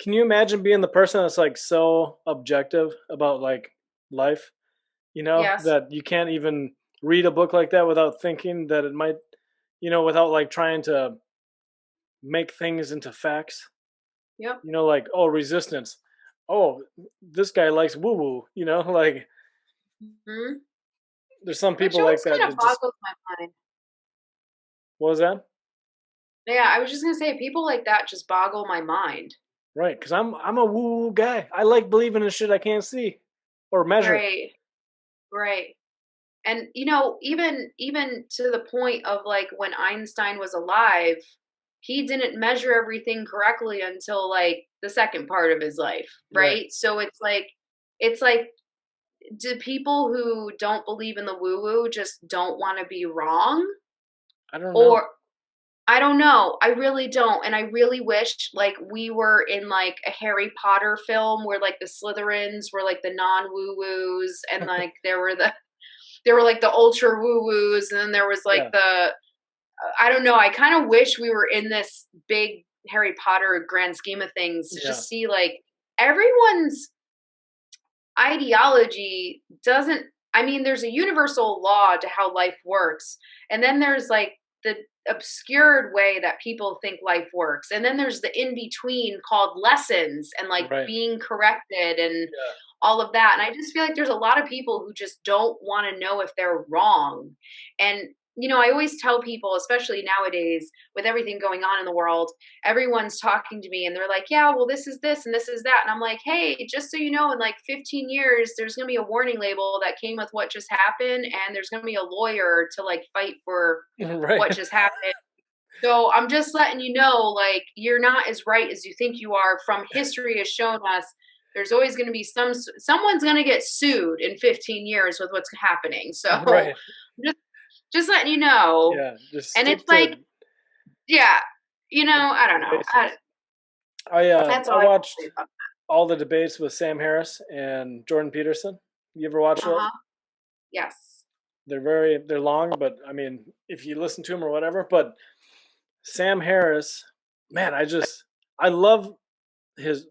Can you imagine being the person that's like so objective about like life, yes, that you can't even read a book like that without thinking that it might, without like trying to make things into facts, yep. like, oh, resistance. Oh, this guy likes woo woo, like Hmm. there's some Which people like always that kind of that just, boggles my mind. what was that? Yeah, I was just gonna say people like that just boggle my mind. Right, because I'm a woo woo guy. I like believing in shit I can't see or measure. Right, right. And even to the point of like when Einstein was alive, he didn't measure everything correctly until like the second part of his life, Right. right? So it's like do people who don't believe in the woo woo just don't want to be wrong? I don't know. Or I don't know. I really don't. And I really wish like we were in like a Harry Potter film where like the Slytherins were like the non woo woos and like there were like the ultra woo woos and then there was like Yeah. the I don't know. I kind of wish we were in this big Harry Potter grand scheme of things to Yeah. just see like everyone's ideology doesn't I mean there's a universal law to how life works and then there's like the obscured way that people think life works and then there's the in between called lessons and like Right. being corrected and Yeah. all of that and I just feel like there's a lot of people who just don't want to know if they're wrong and I always tell people especially nowadays with everything going on in the world everyone's talking to me and they're like, yeah, well, this is this and this is that. And I'm like, hey, just so you know, in like 15 years, there's going to be a warning label that came with what just happened. And there's going to be a lawyer to like fight for what Right. just happened. So I'm just letting you know, like, you're not as right as you think you are. From history has shown us there's always going to be someone's going to get sued in 15 years with what's happening. So Right. just, just letting you know. Yeah. Just And it's stick to like, yeah, I don't the know. basics. I That's all I have to watched say about all the debates with Sam Harris and Jordan Peterson. You ever watch that. Uh-huh. those? Yes. They're long, but I mean, if you listen to them or whatever. But Sam Harris, man, I love his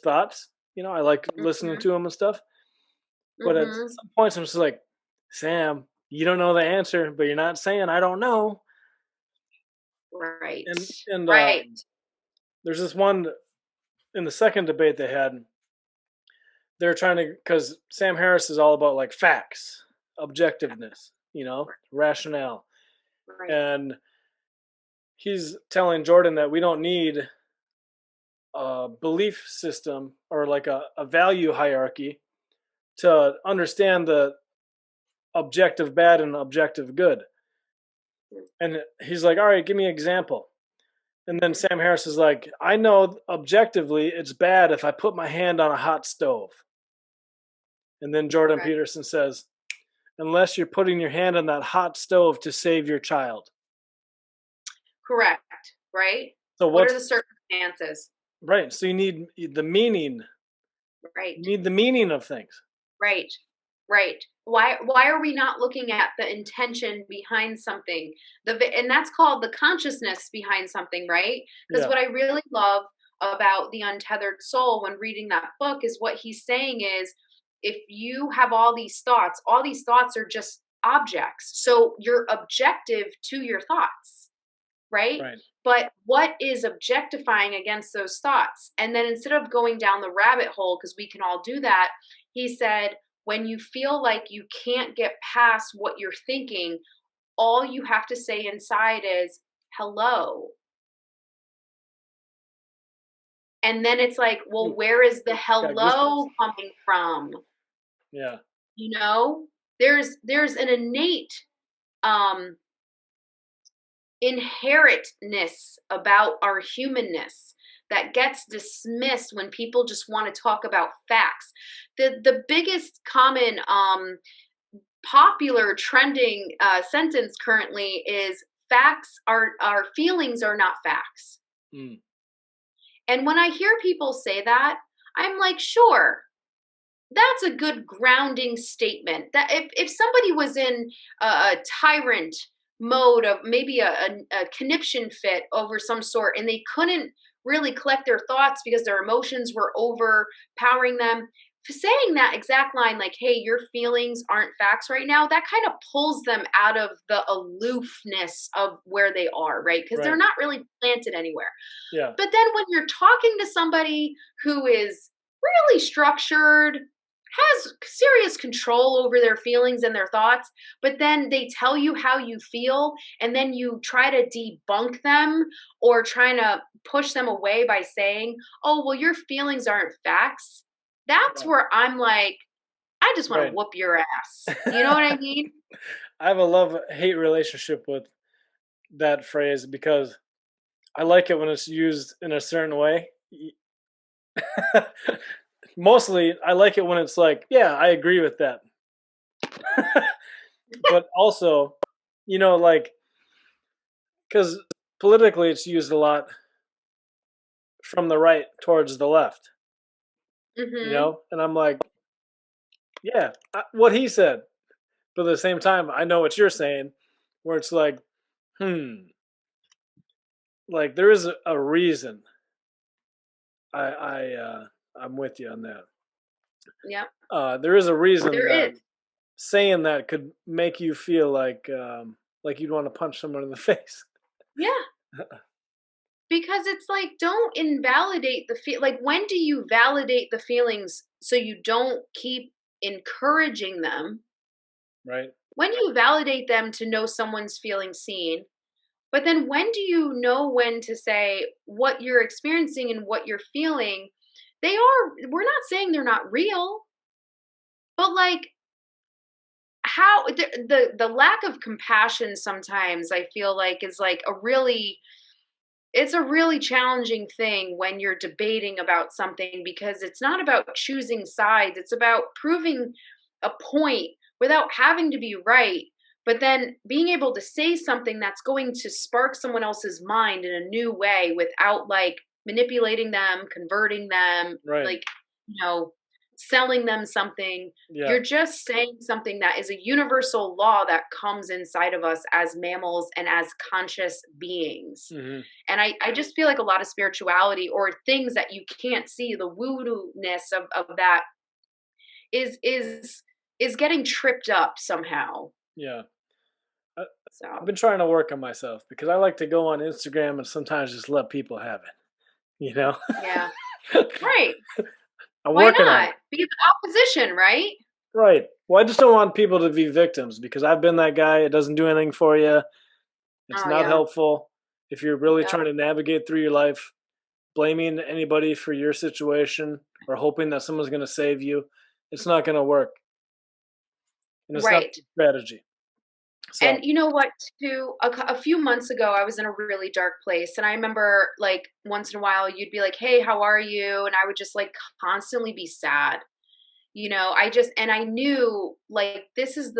thoughts. I like listening Mhm. to him and stuff. But at Mhm. some points, I'm just like, Sam, you don't know the answer, but you're not saying I don't know. Right. And Right. there's this one in the second debate they had. They're trying to, because Sam Harris is all about like facts, objectiveness, rationale, Right. and he's telling Jordan that we don't need a belief system or like a value hierarchy to understand the objective bad and objective good. And he's like, all right, give me an example. And then Mhm. Sam Harris is like, I know objectively it's bad if I put my hand on a hot stove. And then Jordan Okay. Peterson says, unless you're putting your hand on that hot stove to save your child. Correct. Right? So What are what's the circumstances? right? So you need the meaning. You Right. need the meaning of things. Right. Right. Why are we not looking at the intention behind something? And that's called the consciousness behind something, right? Because Yeah. what I really love about The Untethered Soul when reading that book is what he's saying is if you have all these thoughts are just objects. So you're objective to your thoughts, right? Right. But what is objectifying against those thoughts? And then instead of going down the rabbit hole, because we can all do that, he said, when you feel like you can't get past what you're thinking, all you have to say inside is hello. And then it's like, well, Ooh, where is the got goosebumps. hello coming from? Yeah. You know, there's an innate um inheritness about our humanness that gets dismissed when people just want to talk about facts. The biggest common popular trending sentence currently is facts are our feelings are not facts. Mm, And when I hear people say that, I'm like, sure, that's a good grounding statement. That if somebody was in a tyrant mode of maybe a conniption fit over some sort and they couldn't really collect their thoughts because their emotions were overpowering them, saying that exact line, like, hey, your feelings aren't facts right now, that kind of pulls them out of the aloofness of where they are, right? Because they're right. not really planted anywhere. Yeah. But then when you're talking to somebody who is really structured, has serious control over their feelings and their thoughts, but then they tell you how you feel, and then you try to debunk them or trying to push them away by saying, oh, well, your feelings aren't facts. That's Yeah. where I'm like, I just want to Right. whoop your ass. You know what I mean? I have a love hate relationship with that phrase because I like it when it's used in a certain way. Mostly, I like it when it's like, yeah, I agree with that. But also, like, because politically it's used a lot from the right towards the left, Mm-hmm. and I'm like, yeah, what he said. But at the same time, I know what you're saying, where it's like, hmm, like there is a reason. I'm with you on that. Yep. There is a reason There that is. saying that could make you feel like you'd want to punch someone in the face. Yeah. Because it's like, don't invalidate the feel. Like, when do you validate the feelings so you don't keep encouraging them? Right, When do you validate them to know someone's feeling seen? But then when do you know when to say what you're experiencing and what you're feeling? We're not saying they're not real, but like, how the lack of compassion sometimes I feel like is like a really it's a really challenging thing when you're debating about something, because it's not about choosing sides. It's about proving a point without having to be right, but then being able to say something that's going to spark someone else's mind in a new way without like manipulating them, converting them, right, like, selling them something. yeah, You're just saying something that is a universal law that comes inside of us as mammals and as conscious beings. hmm, And I just feel like a lot of spirituality or things that you can't see, the voodoo-ness of that is getting tripped up somehow. yeah. I, I've So been trying to work on myself because I like to go on Instagram and sometimes just let people have it. You know, yeah. Right. I'm Why working on it. not? Be the opposition, right? Right. Well, I just don't want people to be victims because I've been that guy. It doesn't do anything for you. It's Oh not yeah. helpful. If you're really Yeah. trying to navigate through your life, blaming anybody for your situation or hoping that someone's going to save you, it's not going to work. And it's not Right. the strategy. And So, you know what, too? A few months ago, I was in a really dark place. And I remember, like, once in a while, you'd be like, hey, how are you? And I would just, like, constantly be sad. And I knew, like, this is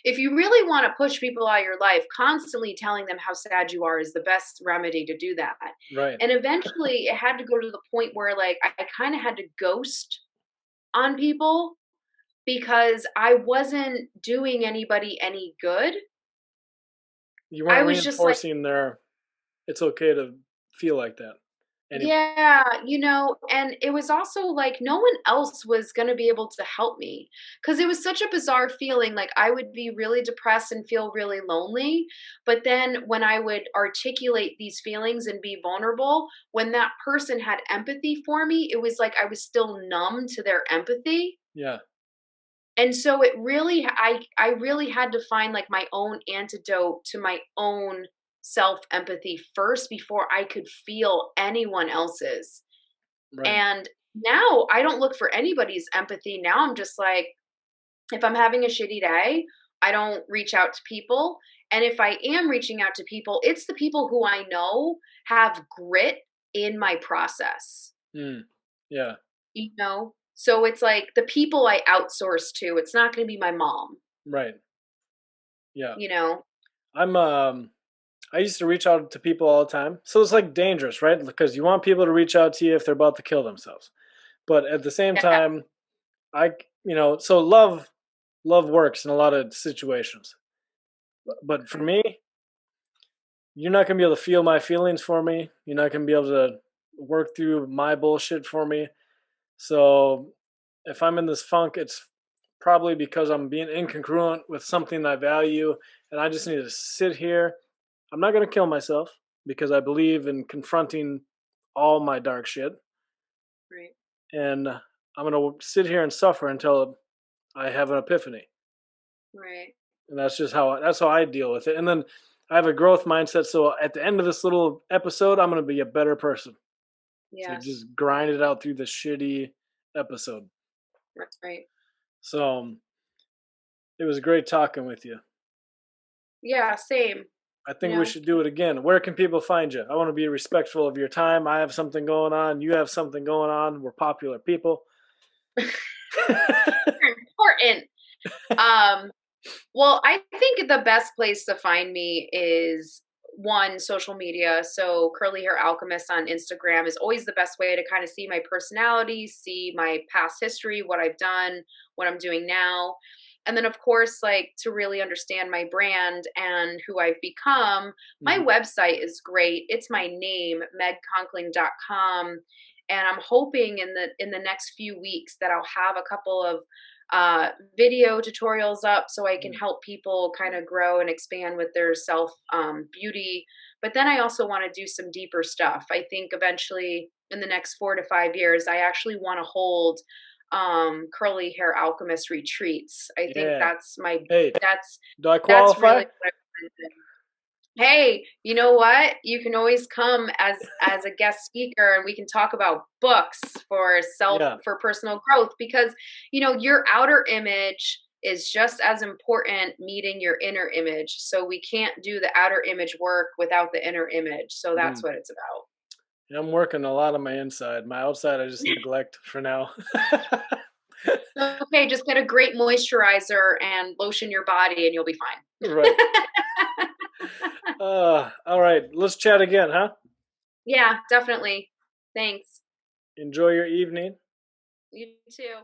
if you really want to push people out of your life, constantly telling them how sad you are is the best remedy to do that. right. And eventually, it had to go to the point where, like, I kind of had to ghost on people because I wasn't doing anybody any good. You I weren't was just like, reinforcing it's okay to feel like that anymore. yeah, and it was also like no one else was going to be able to help me because it was such a bizarre feeling. Like, I would be really depressed and feel really lonely. But then when I would articulate these feelings and be vulnerable, when that person had empathy for me, it was like I was still numb to their empathy. Yeah, And so I really had to find like my own antidote to my own self empathy first before I could feel anyone else's. right. And now I don't look for anybody's empathy. Now I'm just like, if I'm having a shitty day, I don't reach out to people. And if I am reaching out to people, it's the people who I know have grit in my process, Mm. Yeah. you know? So it's like the people I outsource to, it's not going to be my mom, Right. Yeah. you know? I'm I used to reach out to people all the time. So it's like dangerous, right? Because you want people to reach out to you if they're about to kill themselves. But at the same Yeah, time, so love works in a lot of situations. But for okay. me, you're not going to be able to feel my feelings for me. You're not going to be able to work through my bullshit for me. So if I'm in this funk, it's probably because I'm being incongruent with something I value, and I just need to sit here. I'm not going to kill myself because I believe in confronting all my dark shit, Right, and I'm going to sit here and suffer until I have an epiphany. right. And that's how I deal with it. And then I have a growth mindset, so at the end of this little episode, I'm going to be a better person to Yes, just grind it out through this shitty episode. right. So it was great talking with you. Yeah, same, I you think we know? should do it again. Where can people find you? I want to be respectful of your time. I have something going on. You have something going on. We're popular people. Important. Um, well, I think the best place to find me is one, social media. So Curly Hair Alchemist on Instagram is always the best way to kind of see my personality, see my past history, what I've done, what I'm doing now. And then of course, like to really understand my brand and who I've become, my Mhm. website is great. It's my name, megconklin.com. And I'm hoping in the next few weeks that I'll have a couple of video tutorials up so I can Mm. help people kind of grow and expand with their self beauty. But then I also want to do some deeper stuff. I think eventually in the next 4 to 5 years, I actually want to hold curly hair alchemist retreats. I think Yeah. Hey, that's do I that's really qualify? what I want to do. Hey, you know what? You can always come as a guest speaker and we can talk about books Yeah. for personal growth because your outer image is just as important meeting your inner image. So we can't do the outer image work without the inner image. So that's Mhm. what it's about. Yeah, I'm working a lot on my inside. My outside, I just neglect for now. Okay, just get a great moisturizer and lotion your body and you'll be fine. Right. All right. Let's chat again, huh? Yeah, definitely. Thanks. Enjoy your evening. You too.